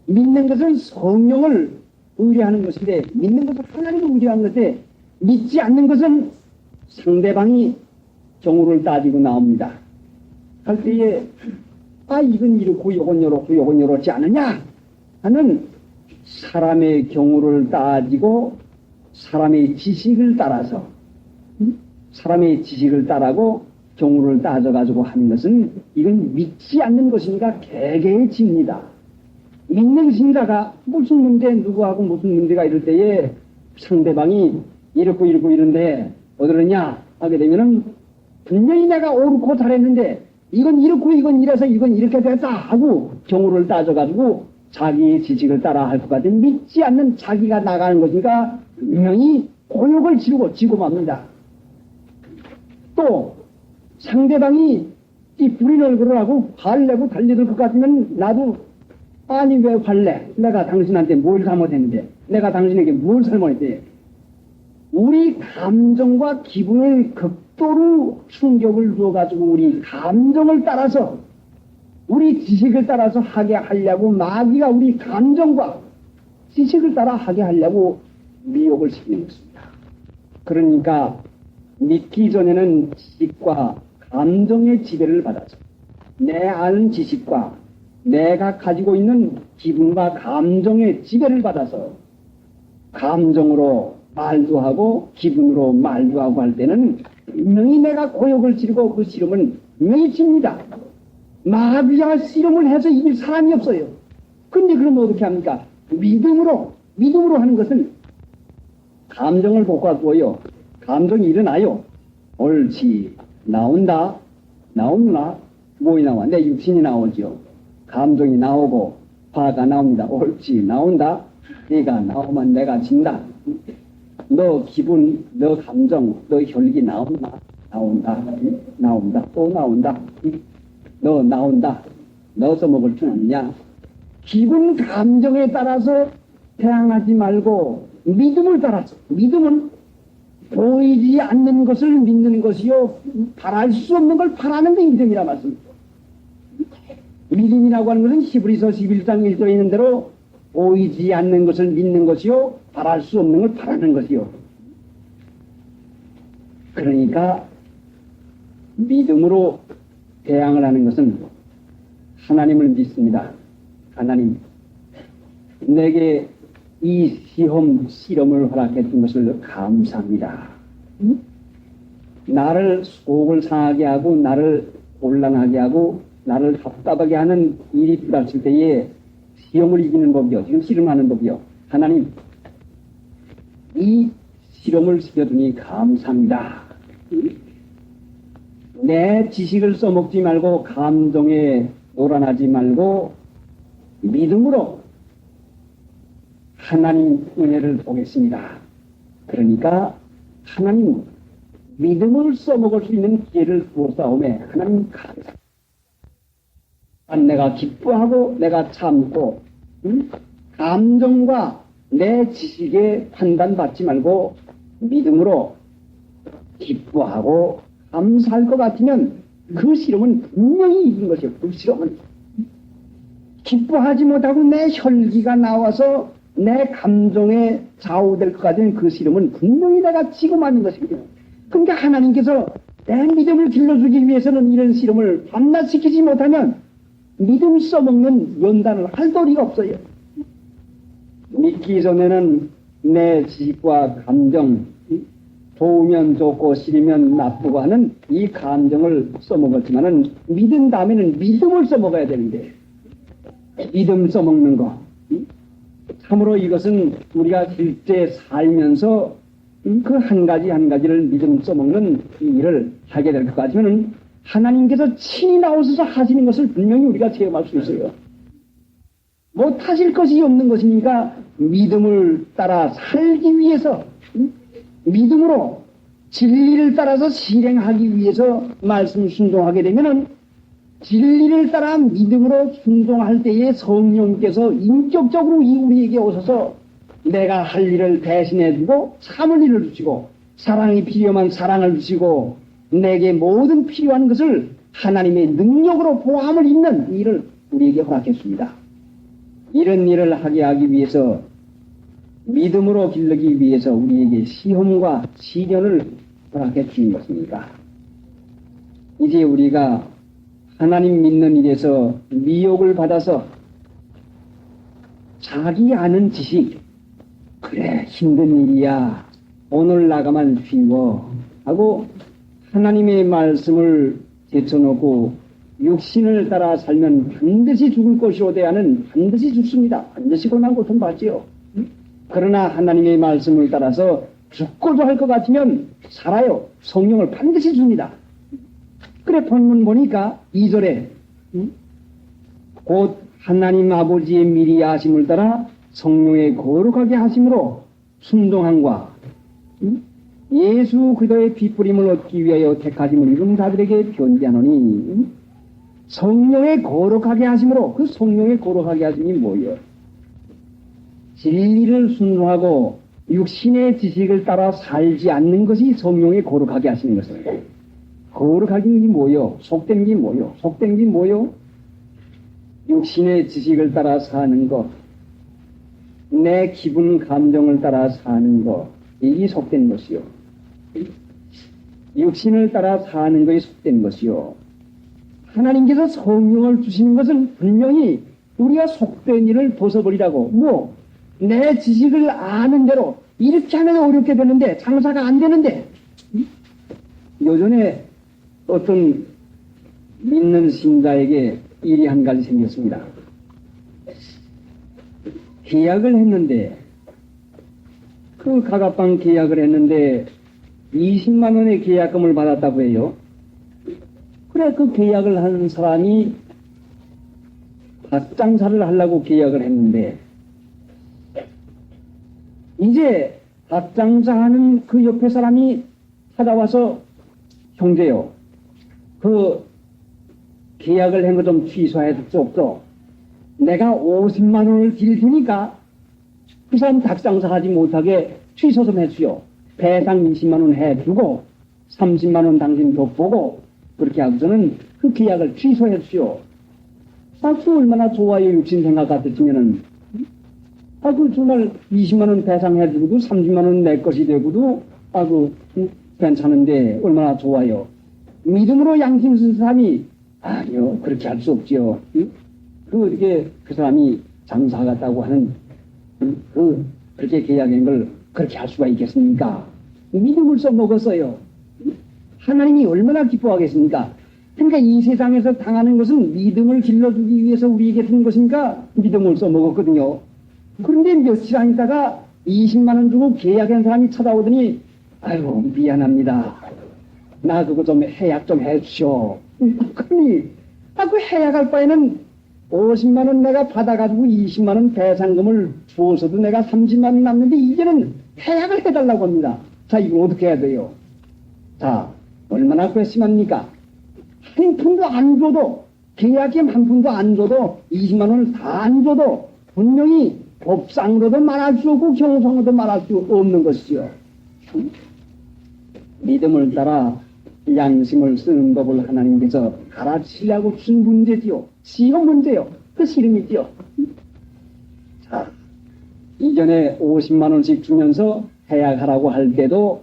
믿는 것은 성령을 의뢰하는 것인데, 믿는 것은 하나님을 의뢰하는 것인데, 믿지 않는 것은 상대방이 경우를 따지고 나옵니다. 할 때에 이건 이렇고 요건 요렇고 요건 요렇지 않느냐 하는 사람의 경우를 따지고 사람의 지식을 따라서, 사람의 지식을 따라고 경우를 따져가지고 하는 것은, 이건 믿지 않는 것이니까 개개의 집니다. 믿는 신자가 무슨 문제, 누구하고 무슨 문제가 이럴 때에 상대방이 이렇고 이런데 어떠느냐 하게 되면은, 분명히 내가 옳고 잘했는데 이건 이렇고 이건 이래서 이건 이렇게 됐다 하고 경우를 따져가지고 자기의 지식을 따라 할 것 같은 믿지 않는 자기가 나가는 것이니까 분명히 고욕을 지고 맙니다. 또 상대방이 이 부린 얼굴을 하고 화내고 달려들 것 같으면, 나도 아니 왜 화내? 내가 당신한테 뭘 잘못했는데, 내가 당신에게 뭘 잘못했대? 우리 감정과 기분을 극도로 충격을 주어가지고 우리 감정을 따라서, 우리 지식을 따라서 하게 하려고 마귀가 우리 감정과 지식을 따라 하게 하려고 미혹을 시키는 것입니다. 그러니까 믿기 전에는 지식과 감정의 지배를 받아서 내 아는 지식과 내가 가지고 있는 기분과 감정의 지배를 받아서 감정으로 말도 하고 기분으로 말도 하고 할 때는 분명히 내가 고욕을 지르고 그 씨름은 분명히 집니다. 마귀가 씨름을 해서 이길 사람이 없어요. 근데 그럼 어떻게 합니까? 믿음으로 하는 것은 감정을 볶아주어요. 감정이 일어나요. 옳지, 나온다. 나오나? 뭐이 나와? 내 육신이 나오죠. 감정이 나오고 화가 나옵니다. 옳지, 나온다. 네가 나오면 내가 진다. 너 기분, 너 감정, 너 혈기 나온다. 나온다. 또 나온다. 너 나온다. 너 써먹을 줄 아느냐? 기분, 감정에 따라서 대항하지 말고 믿음을 따라서, 믿음은 보이지 않는 것을 믿는 것이요, 바랄 수 없는 걸 바라는 게 믿음이라 말씀입니다. 믿음이라고 하는 것은 히브리서 11장 1절에 있는 대로 보이지 않는 것을 믿는 것이요, 바랄 수 없는 걸 바라는 것이요. 그러니까 믿음으로 대항을 하는 것은 하나님을 믿습니다. 하나님, 내게 이 실험을 허락해 준 것을 감사합니다. 나를 속을 상하게 하고 나를 곤란하게 하고 나를 답답하게 하는 일이 부닥칠 때에 시험을 이기는 법이요, 지금 실험하는 법이요. 하나님, 이 실험을 시켜주니 감사합니다. 내 지식을 써먹지 말고 감정에 노란하지 말고 믿음으로 하나님 은혜를 보겠습니다. 그러니까 하나님 믿음을 써먹을 수 있는 기회를 주었사오매 하나님 감사합니다. 내가 기뻐하고 내가 참고 감정과 내 지식에 판단받지 말고 믿음으로 기뻐하고 감사할 것 같으면 그 실험은 분명히 이긴 것이요. 그 실험은 기뻐하지 못하고 내 혈기가 나와서 내 감정에 좌우될 것 같은 그 씨름은 분명히 내가 지고 마는 것이거든요. 그러니까 하나님께서 내 믿음을 길러주기 위해서는 이런 씨름을 밤낮 지키지 못하면 믿음 써먹는 연단을 할 도리가 없어요. 믿기 전에는 내 지식과 감정, 좋으면 좋고 싫으면 나쁘고 하는 이 감정을 써먹었지만은 믿은 다음에는 믿음을 써먹어야 되는데 믿음 써먹는 거 참으로 이것은 우리가 실제 살면서 그 한 가지 한 가지를 믿음 써먹는 이 일을 하게 될 것 같으면 하나님께서 친히 나오셔서 하시는 것을 분명히 우리가 체험할 수 있어요. 못하실 것이 없는 것이니까 믿음을 따라 살기 위해서 믿음으로 진리를 따라서 실행하기 위해서 말씀 순종하게 되면은 진리를 따라 믿음으로 순종할 때에 성령께서 인격적으로 우리에게 오셔서 내가 할 일을 대신해주고 참을 일을 주시고 사랑이 필요한 사랑을 주시고 내게 모든 필요한 것을 하나님의 능력으로 보함을 입는 일을 우리에게 허락했습니다. 이런 일을 하게 하기 위해서 믿음으로 기르기 위해서 우리에게 시험과 시련을 허락해 주신 것입니다. 이제 우리가 하나님 믿는 일에서 미혹을 받아서 자기 아는 지식, 그래 힘든 일이야 오늘 나가면 쉬워 하고 하나님의 말씀을 제쳐놓고 육신을 따라 살면 반드시 죽을 것이오되 하는 반드시 죽습니다. 반드시 고난 고통 받지요. 그러나 하나님의 말씀을 따라서 죽고도 할 것 같으면 살아요. 성령을 반드시 줍니다. 그래 본문 보니까 2절에 곧 하나님 아버지의 미리 하심을 따라 성령의 거룩하게 하심으로 순종함과 예수 그리스도의 뒷부림을 얻기 위하여 택하심을 이룬 자들에게 변제하노니 성령의 거룩하게 하심으로 그 성령의 거룩하게 하심이 뭐예요? 진리를 순종하고 육신의 지식을 따라 살지 않는 것이 성령의 거룩하게 하시는 것입니다. 거룩하게 게 뭐요? 속된 게 뭐요? 속된 게 뭐요? 육신의 지식을 따라 사는 것, 내 기분 감정을 따라 사는 것, 이게 속된 것이요. 육신을 따라 사는 것이 속된 것이요. 하나님께서 성령을 주시는 것은 분명히 우리가 속된 일을 벗어버리라고, 내 지식을 아는 대로 이렇게 하면 어렵게 되는데 장사가 안 되는데 요전에 어떤 믿는 신자에게 일이 한 가지 생겼습니다. 계약을 했는데 그 가갑방 계약을 했는데 20만 원의 계약금을 받았다고 해요. 그래 그 계약을 한 사람이 닭장사를 하려고 계약을 했는데 이제 닭장사하는 그 옆에 사람이 찾아와서 형제요, 그 계약을 한 거 좀 취소해 줬어. 내가 50만 원을 드릴 테니까 그 사람 닭장사 하지 못하게 취소 좀 해주요. 배상 20만 원 해주고 30만 원 당신 돋보고 그렇게 하고서는 그 계약을 취소해 주요. 그 얼마나 좋아요. 육신 생각 같으시면은 그 정말 20만 원 배상해 주고도 30만 원 내 것이 되고도 괜찮은데 얼마나 좋아요. 믿음으로 양심 쓴 사람이 아니요 그렇게 할 수 없지요. 그 사람이 장사하겠다고 하는 그렇게 계약한 걸 그렇게 할 수가 있겠습니까? 믿음을 써먹었어요. 하나님이 얼마나 기뻐하겠습니까? 그러니까 이 세상에서 당하는 것은 믿음을 길러주기 위해서 우리에게 준 것이니까 믿음을 써먹었거든요. 그런데 며칠 안 있다가 20만 원 주고 계약한 사람이 찾아오더니 아이고 미안합니다. 나 그거 좀 해약 좀 해주시오. 그러니 그 해약할 바에는 50만 원 내가 받아가지고 20만 원 배상금을 주어서도 내가 30만 원 남는데 이제는 해약을 해달라고 합니다. 자 이거 어떻게 해야 돼요? 자 얼마나 괘씸합니까? 한 푼도 안 줘도 계약금 한 푼도 안 줘도 20만 원을 다 안 줘도 분명히 법상으로도 말할 수 없고 경성으로도 말할 수 없는 것이요. 믿음을 따라 양심을 쓰는 법을 하나님께서 가르치려고 준 문제지요. 시험 문제요. 그 시름이지요. 자, 이전에 50만 원씩 주면서 해약하라고 할 때도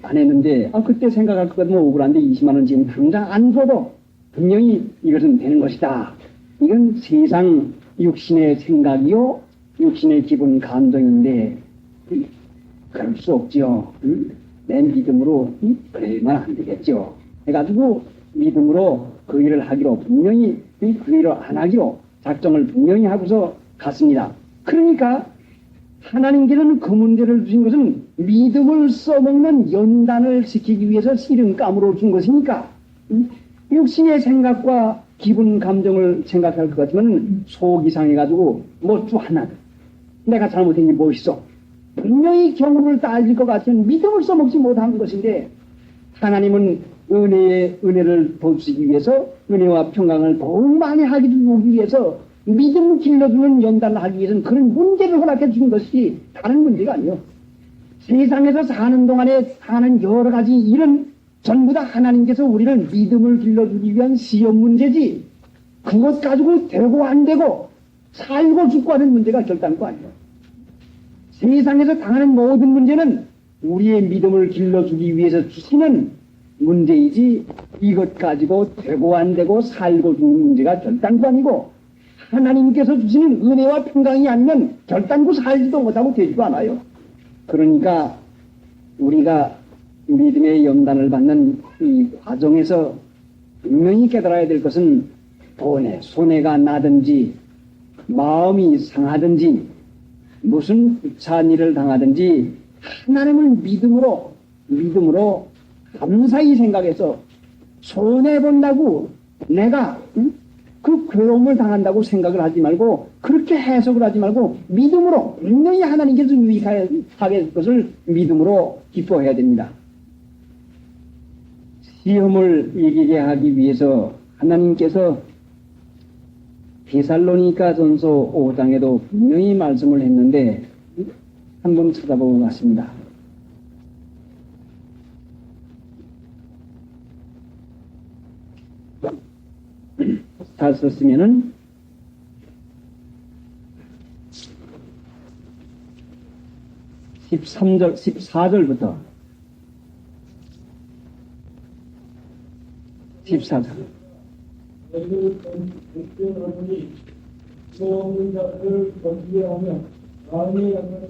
안 했는데 그때 생각할 것 같으면 억울한데 20만 원 지금 당장 안 줘도 분명히 이것은 되는 것이다. 이건 세상 육신의 생각이요 육신의 기분 감정인데 그럴 수 없지요. 내 믿음으로 그래야만 안 되겠죠. 해가지고 믿음으로 그 일을 하기로 분명히 그 일을 안 하기로 작정을 분명히 하고서 갔습니다. 그러니까 하나님께서는 그 문제를 주신 것은 믿음을 써먹는 연단을 시키기 위해서 씨름감으로 준 것이니까 육신의 생각과 기분 감정을 생각할 것 같으면 속이 상해가지고 뭐 주 하나 내가 잘못한 게 뭐 있어 분명히 경우를 따질 것 같으면 믿음을 써먹지 못한 것인데 하나님은 은혜를 도우시기 위해서 은혜와 평강을 더욱 많이 하기 위해서 믿음을 길러주는 연단을 하기 위해서는 그런 문제를 허락해 주는 것이 다른 문제가 아니요. 세상에서 사는 동안에 하는 여러 가지 일은 전부 다 하나님께서 우리를 믿음을 길러주기 위한 시험 문제지 그것 가지고 되고 안 되고 살고 죽고 하는 문제가 결단코 아니에요. 세상에서 당하는 모든 문제는 우리의 믿음을 길러주기 위해서 주시는 문제이지 이것 가지고 되고 안 되고 살고 죽는 문제가 결단코 아니고 하나님께서 주시는 은혜와 평강이 아니면 결단코 살지도 못하고 되지도 않아요. 그러니까 우리가 믿음의 연단을 받는 이 과정에서 분명히 깨달아야 될 것은 돈에 손해가 나든지 마음이 상하든지 무슨 부차한 일을 당하든지 하나님을 믿음으로 감사히 생각해서 손해본다고 내가 그 괴로움을 당한다고 생각을 하지 말고 그렇게 해석을 하지 말고 믿음으로 분명히 하나님께서 유익하게 될 것을 믿음으로 기뻐해야 됩니다. 시험을 이기게 하기 위해서 하나님께서 데살로니가 전서 5장에도 분명히 말씀을 했는데 한번 찾아보고 갔습니다. 잘 썼으면은 14절부터 14절. 너희를 백성하노니 소없는 자들을 건지하며 마음이 약한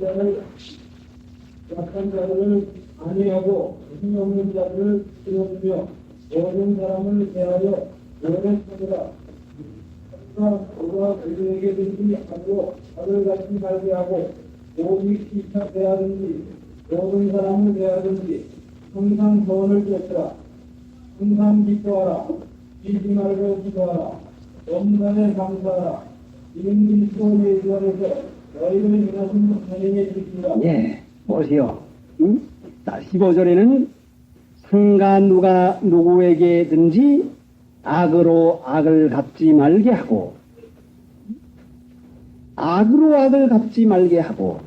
자들을 안위하고 힘 없는 자들을 쓰러뜨며 모든 사람을 대하여 오래 참으라. 누가 그들에게든지 하고 다들 같이 살게 하고 오직 기차 대하든지 모든 사람을 대하든지 항상 선을 쫓으라. 항상 기뻐하라. 쉬지 말고 기도하라. 엄간에 감사하라. 이는 그리스도 예수 안에서 너희를 인하신 하나님의 뜻이라. 예, 보세요. 자, 15절에는 상가 누구에게든지 악으로 악을 갚지 말게 하고 악으로 악을 갚지 말게 하고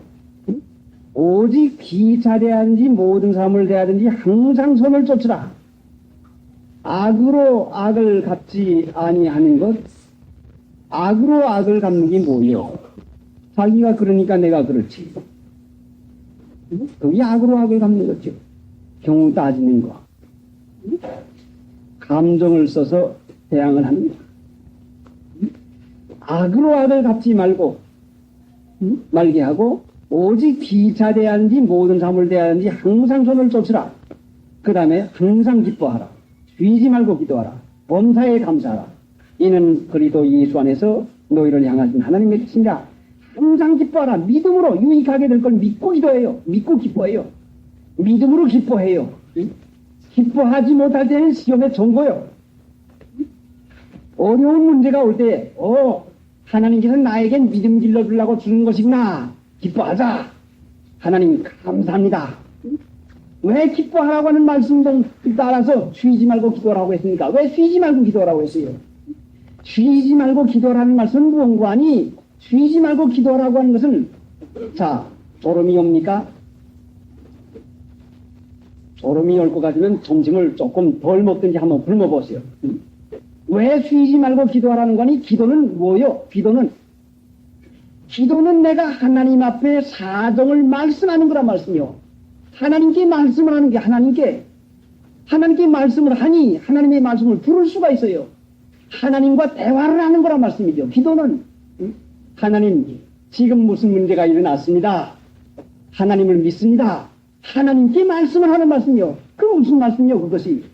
오직 기차 대하든지 모든 사람을 대하든지 항상 선을 쫓으라. 악으로 악을 갚지 아니하는 것, 악으로 악을 갚는 게 뭐예요? 자기가 그러니까 내가 그렇지. 그게 악으로 악을 갚는 거죠. 경우 따지는 거. 감정을 써서 대항을 하는 거. 악으로 악을 갚지 말게 하고 오직 기차 대하든지 모든 사람을 대하든지 항상 손을 쫓으라. 그 다음에 항상 기뻐하라. 쉬지 말고 기도하라. 범사에 감사하라. 이는 그리스도 예수 안에서 너희를 향하신 하나님의 뜻이니라. 항상 기뻐하라. 믿음으로 유익하게 될 걸 믿고 기도해요. 믿고 기뻐해요. 믿음으로 기뻐해요. 기뻐하지 못할 때는 시험에 전거요. 어려운 문제가 올 때, 하나님께서 나에겐 믿음 길러주려고 주는 것이구나. 기뻐하자. 하나님 감사합니다. 왜 기뻐하라고 하는 말씀도 따라서 쉬지 말고 기도하라고 했습니까? 왜 쉬지 말고 기도하라고 했어요? 쉬지 말고 기도하라는 말씀은 무언가 하니 쉬지 말고 기도하라고 하는 것은 자, 졸음이 옵니까? 졸음이 올 것 같으면 점심을 조금 덜 먹든지 한번 굶어보세요. 왜 쉬지 말고 기도하라는 거니? 기도는 뭐요? 기도는 기도는 내가 하나님 앞에 사정을 말씀하는 거란 말씀이요. 하나님께 말씀을 하는 게 하나님께 말씀을 하니 하나님의 말씀을 들을 수가 있어요. 하나님과 대화를 하는 거란 말씀이죠. 기도는 하나님 지금 무슨 문제가 일어났습니다. 하나님을 믿습니다. 하나님께 말씀을 하는 말씀이요. 그 무슨 말씀이요 그것이.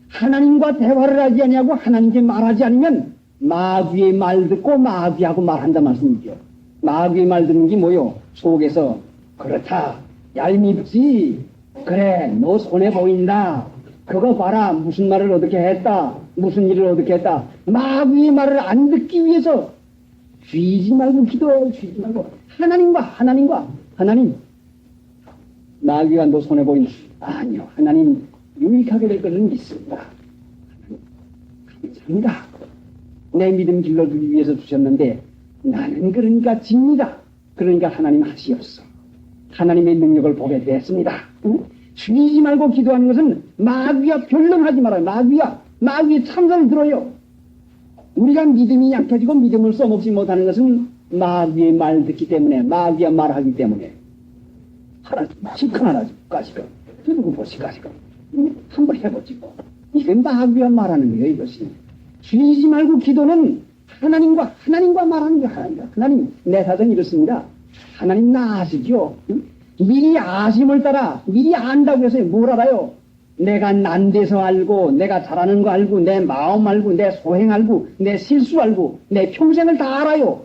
하나님과 대화를 하지 아니하고 하나님께 말하지 않으면 마귀의 말 듣고 마귀하고 말한다 말씀이죠. 마귀의 말 듣는 게 뭐요? 속에서 그렇다 얄밉지 그래 너 손해 보인다 그거 봐라 무슨 말을 어떻게 했다 무슨 일을 어떻게 했다 마귀의 말을 안 듣기 위해서 쉬지 말고 기도해 쉬지 말고 하나님 마귀가 너 손해 보인다 아니요 하나님 유익하게 될 것을 믿습니다. 감사합니다. 내 믿음 길러주기 위해서 주셨는데 나는 그러니까 집니다. 그러니까 하나님 하시옵소서. 하나님의 능력을 보게 됐습니다. 응? 쉬지 말고 기도하는 것은 마귀와 변론하지 말아요. 마귀의 참선을 들어요. 우리가 믿음이 약해지고 믿음을 써먹지 못하는 것은 마귀의 말 듣기 때문에 마귀와 말하기 때문에 시큰 하나지 까지가 들고 보시까지가 한번 해보지 뭐. 이게 마귀와 말하는 거예요 이것이. 쉬지 말고 기도는 하나님과 말하는 거예요. 하나님 내 사정이 이렇습니다. 하나님 나 아시죠? 미리 아심을 따라 미리 안다고 해서 뭘 알아요? 내가 난데서 알고 내가 잘하는 거 알고 내 마음 알고 내 소행 알고 내 실수 알고 내 평생을 다 알아요.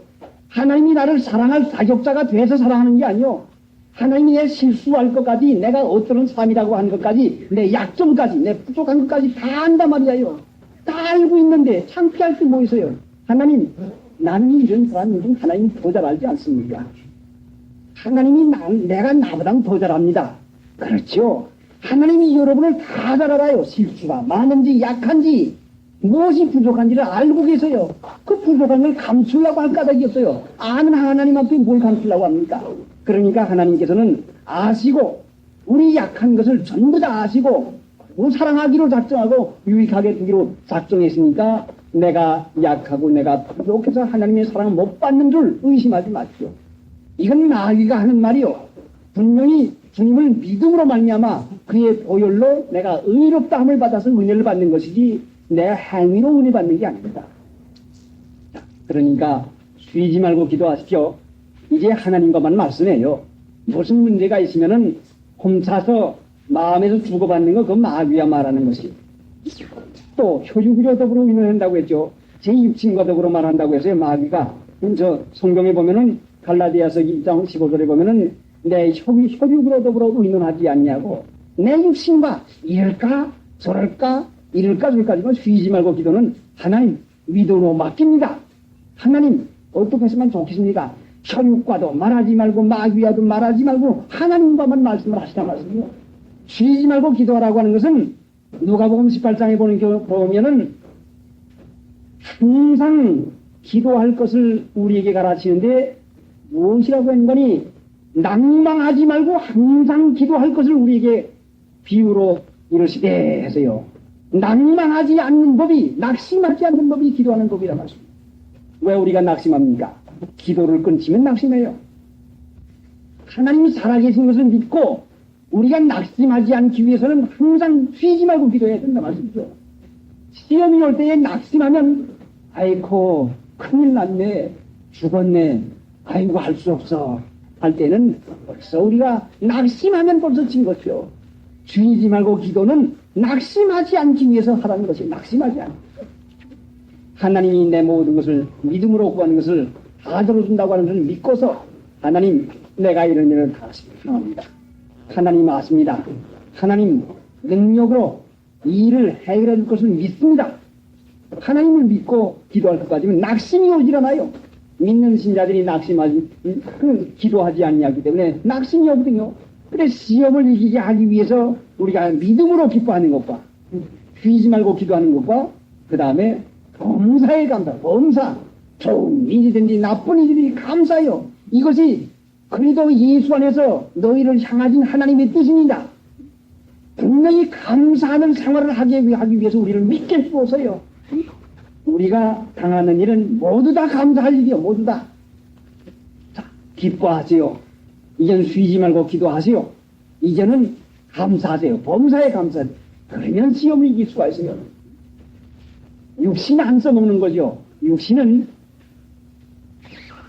하나님이 나를 사랑할 자격자가 돼서 사랑하는 게 아니요. 하나님이 내 실수할 것까지 내가 어떤 사람이라고 하는 것까지 내 약점까지 내 부족한 것까지 다 안단 말이에요. 다 알고 있는데 창피할 게 뭐 있어요. 하나님 나는 이런 사람인데 하나님 더 잘 알지 않습니까? 하나님이 내가 나보다 더 잘합니다. 그렇죠. 하나님이 여러분을 다 잘 알아요. 실수가 많은지 약한지 무엇이 부족한지를 알고 계세요. 그 부족한 걸 감추려고 할 까닭이 없어요. 아는 하나님 앞에 뭘 감추려고 합니까? 그러니까 하나님께서는 아시고 우리 약한 것을 전부 다 아시고 사랑하기로 작정하고 유익하게 두기로 작정했으니까 내가 약하고 내가 부족해서 하나님의 사랑을 못 받는 줄 의심하지 마십시오. 이건 마귀가 하는 말이요. 분명히 주님을 믿음으로 말미암아 그의 보혈로 내가 의롭다함을 받아서 은혜를 받는 것이지 내 행위로 은혜 받는 게 아닙니다. 자, 그러니까 쉬지 말고 기도하십시오. 이제 하나님과만 말씀해요. 무슨 문제가 있으면은 홈차서 마음에서 주고받는 거 그 마귀와 말하는 것이 또 효육으로 더불어 의논한다고 했죠. 제6친과 더불어 말한다고 해서요. 마귀가 저 성경에 보면은 갈라디아서 2장 15절에 보면은 내 효육으로 더불어 의논하지 않냐고 내 육신과 이럴까 저럴까 이럴까 저럴까 쉬지 말고 기도는 하나님 믿음으로 맡깁니다. 하나님 어떻게 했으면 좋겠습니까? 혈육과도 말하지 말고 마귀와도 말하지 말고 하나님과만 말씀을 하시라 말씀이요. 쉬지 말고 기도하라고 하는 것은 누가복음 18장에 보면은 항상 기도할 것을 우리에게 가르치는데 무엇이라고 했는 거니? 낭망하지 말고 항상 기도할 것을 우리에게 비유로 이러시되 해서요. 낭망하지 않는 법이 낙심하지 않는 법이 기도하는 법이라 말씀입니다. 왜 우리가 낙심합니까? 기도를 끊치면 낙심해요. 하나님이 살아계신 것을 믿고 우리가 낙심하지 않기 위해서는 항상 쉬지 말고 기도해야 된다 말씀이죠. 시험이 올 때에 낙심하면 아이고 큰일 났네 죽었네 아이고 할 수 없어 할 때는 벌써 우리가 낙심하면 벌써 진 것이요. 쉬지 말고 기도는 낙심하지 않기 위해서 하라는 것이 낙심하지 않기 위해서. 하나님이 내 모든 것을 믿음으로 구하는 것을 다 들어준다고 하는 것을 믿고서 하나님 내가 이런 일을 다 합니다. 하나님 아십니다. 하나님 능력으로 이 일을 해결해 줄 것을 믿습니다. 하나님을 믿고 기도할 것까지는 낙심이 오질 않아요. 믿는 신자들이 낙심하지 기도하지 않냐기 때문에 낙심이 오거든요. 그래 시험을 이기게 하기 위해서 우리가 믿음으로 기뻐하는 것과 쉬지 말고 기도하는 것과 그 다음에 범사에 감사, 범사 좋은 일이든지 나쁜 일이든지 감사해요. 이것이 그리도 예수 안에서 너희를 향하신 하나님의 뜻입니다. 분명히 감사하는 생활을 하기 위해서 우리를 믿게 해주어서요. 우리가 당하는 일은 모두 다 감사할 일이요. 모두 다. 기뻐하세요. 이제는 쉬지 말고 기도하세요. 이제는 감사하세요. 범사에 감사하세요. 그러면 시험을 이길 수가 있어요. 육신 안 써먹는 거죠. 육신은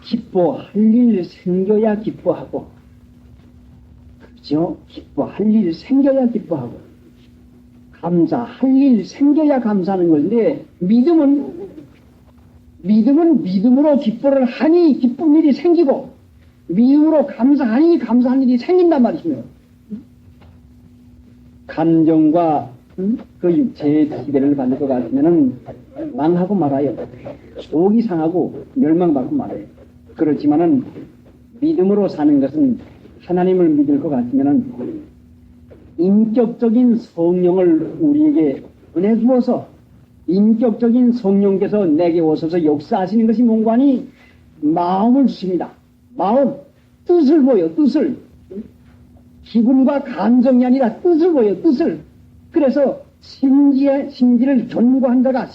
기뻐할 일 생겨야 기뻐하고, 그렇죠? 기뻐할 일 생겨야 기뻐하고, 감사할 일 생겨야 감사하는 건데, 믿음은 믿음으로 기뻐를 하니 기쁜 일이 생기고, 믿음으로 감사하니 감사한 일이 생긴단 말이죠. 감정과 그 육체의 기대를 받을 것 같으면은 망하고 말아요. 속이 상하고 멸망받고 말아요. 그렇지만은 믿음으로 사는 것은 하나님을 믿을 것 같으면은 인격적인 성령을 우리에게 은혜 주어서 인격적인 성령께서 내게 오셔서 역사하시는 것이 뭔가 하니 마음을 주십니다. 마음, 뜻을 보여, 뜻을. 기분과 감정이 아니라 뜻을 보여, 뜻을. 그래서 심지를 견고한다가,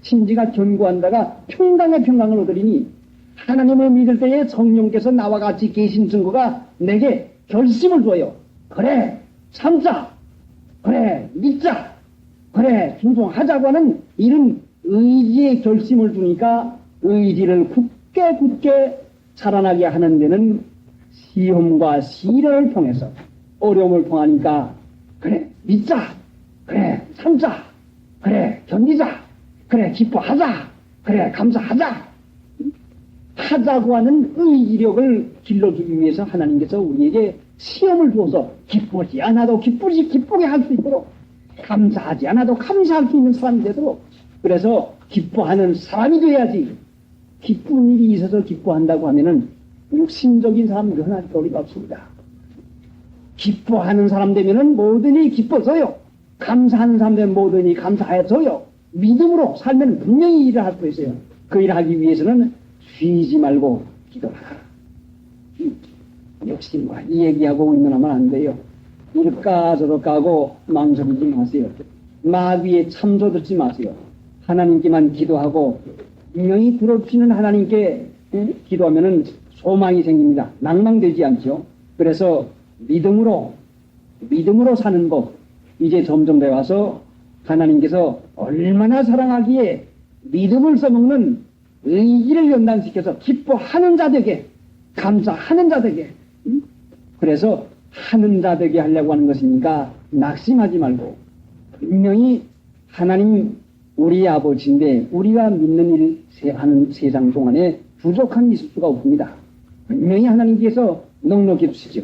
심지가 견고한다가 평강의 평강을 얻으리니 하나님을 믿을 때에 성령께서 나와 같이 계신 증거가 내게 결심을 줘요. 그래, 참자. 그래, 믿자. 그래, 충성하자고 하는 이런 의지의 결심을 주니까 의지를 굳게 살아나게 하는 데는 시험과 시련을 통해서 어려움을 통하니까 그래, 믿자. 그래, 참자. 그래, 견디자. 그래, 기뻐하자. 그래, 감사하자. 하자고 하는 의지력을 길러주기 위해서 하나님께서 우리에게 시험을 주어서 기쁘지 않아도 기쁘게 할 수 있도록, 감사하지 않아도 감사할 수 있는 사람이 되도록, 그래서 기뻐하는 사람이 돼야지. 기쁜 일이 있어서 기뻐한다고 하면은 육신적인 사람은 흔할 도리가 없습니다. 기뻐하는 사람 되면은 뭐든지 기뻐서요. 감사하는 사람 되면 뭐든지 감사해서요. 믿음으로 살면 분명히 일을 할 수 있어요. 그 일을 하기 위해서는 쉬지 말고 기도하라. 욕심과 이 얘기하고 있는 하면 안 돼요. 이럴까 저럴까 하고 망설이지 마세요. 마귀에 참조듣지 마세요. 하나님께만 기도하고 분명히 들어주시는 하나님께 기도하면은 소망이 생깁니다. 낭망되지 않죠. 그래서 믿음으로 사는 법, 이제 점점 배워서 하나님께서 얼마나 사랑하기에 믿음을 써먹는 의지를 연단시켜서 기뻐하는 자 되게, 감사하는 자 되게, 그래서 하는 자 되게 하려고 하는 것이니까 낙심하지 말고 분명히 하나님 우리 아버지인데 우리가 믿는 일 하는 세상 동안에 부족함이 있을 수가 없습니다. 분명히 하나님께서 넉넉히 주시죠.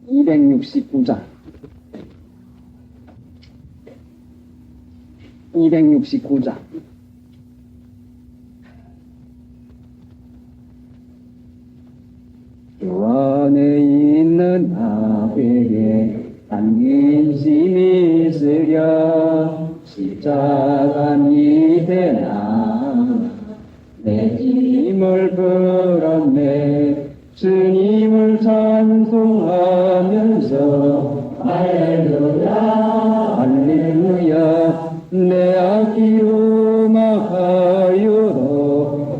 269장 269장 주 안에 있는 나에게 담긴 심이 있으랴. 십자가 밑에 내 짐을 끌었네. 주님을 찬송하면서 할렐루야 할렐루야 내 악기로 막하여도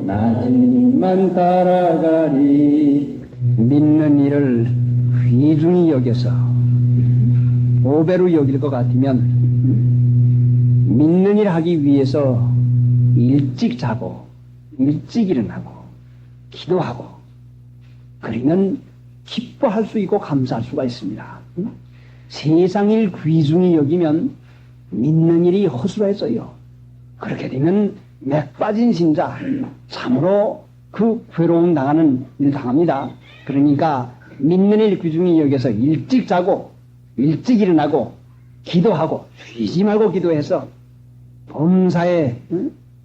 나 주님만 따라가리. 믿는 일을 귀중히 여겨서 보배로 여길 것 같으면 믿는 일 하기 위해서 일찍 자고 일찍 일어나고 기도하고 그러면 기뻐할 수 있고 감사할 수가 있습니다. 세상 일 귀중히 여기면 믿는 일이 허술해져요. 그렇게 되면 맥 빠진 신자 참으로 그 괴로움 당하는 일 당합니다. 그러니까 믿는 일 귀중히 여겨서 일찍 자고 일찍 일어나고 기도하고 쉬지 말고 기도해서 범사에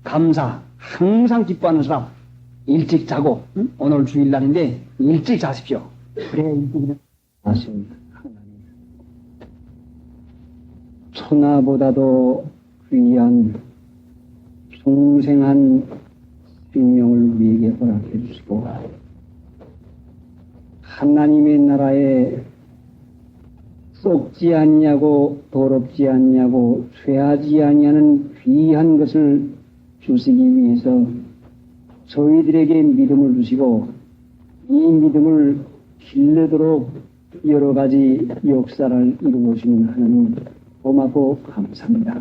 감사 항상 기뻐하는 사람 일찍 자고 오늘 주일날인데 일찍 자십시오. 그래야 일찍 일어나십니다. 천하보다도 귀한 중생한 생명을 우리에게 허락해 주시고 하나님의 나라에 썩지 아니하고 더럽지 아니하고 쇠하지 아니하는 귀한 것을 주시기 위해서 저희들에게 믿음을 주시고 이 믿음을 길르도록 여러 가지 역사를 이루어주시는 하나님 고맙고 감사합니다.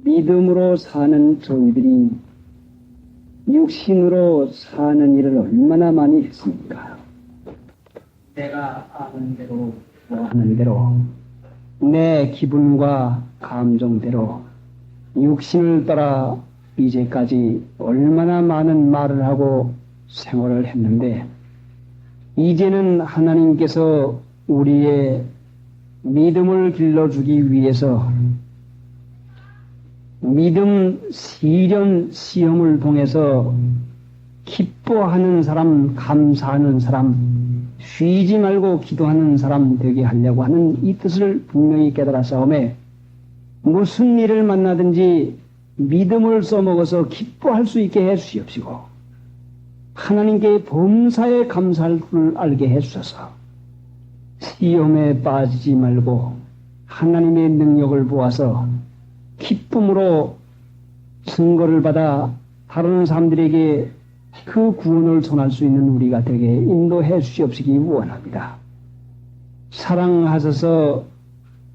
믿음으로 사는 저희들이 육신으로 사는 일을 얼마나 많이 했습니까? 내가 아는 대로 좋아하는 대로 내 기분과 감정대로 육신을 따라 이제까지 얼마나 많은 말을 하고 생활을 했는데 이제는 하나님께서 우리의 믿음을 길러주기 위해서 믿음 시련 시험을 통해서 기뻐하는 사람, 감사하는 사람, 쉬지 말고 기도하는 사람 되게 하려고 하는 이 뜻을 분명히 깨달았사오매 무슨 일을 만나든지 믿음을 써먹어서 기뻐할 수 있게 해주시옵시고 하나님께 범사에 감사할 줄 알게 해주셔서 시험에 빠지지 말고 하나님의 능력을 보아서 기쁨으로 증거를 받아 다른 사람들에게 그 구원을 전할 수 있는 우리가 되게 인도해 주시옵시기 원합니다. 사랑하셔서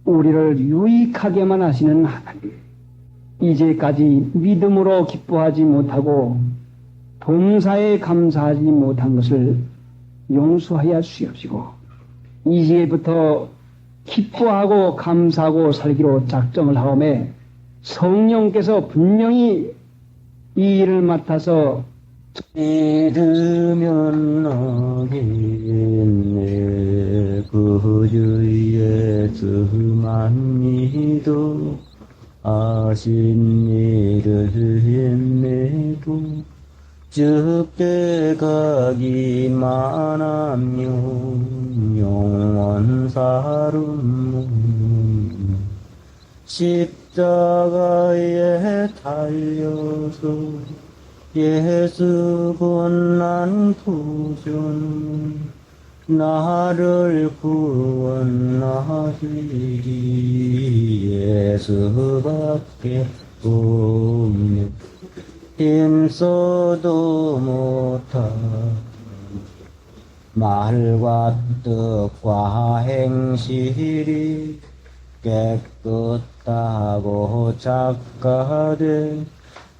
우리를 유익하게만 하시는 하나님, 이제까지 믿음으로 기뻐하지 못하고 범사에 감사하지 못한 것을 용서하여 주시옵시고 이제부터 기뻐하고 감사하고 살기로 작정을 하오매 성령께서 분명히 이 일을 맡아서 믿으면 나겠네 그 주 예수만 믿어 하신 일을 힘내도 주께 가기만 하면 영원 살음 십자가에 달려서 예수 고난 부준 나를 구원하시리 예수밖에 없네 힘써도 못한 말과 뜻과 행실이 깨끗하고 착하되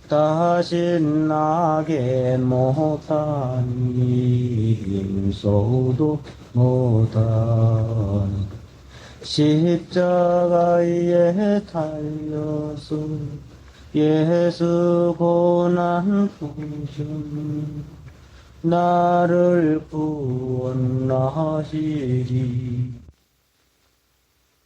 다시 나게 못하니 힘써도 못한 십자가에 달려서 예수 고난 부준 나를 구원하시리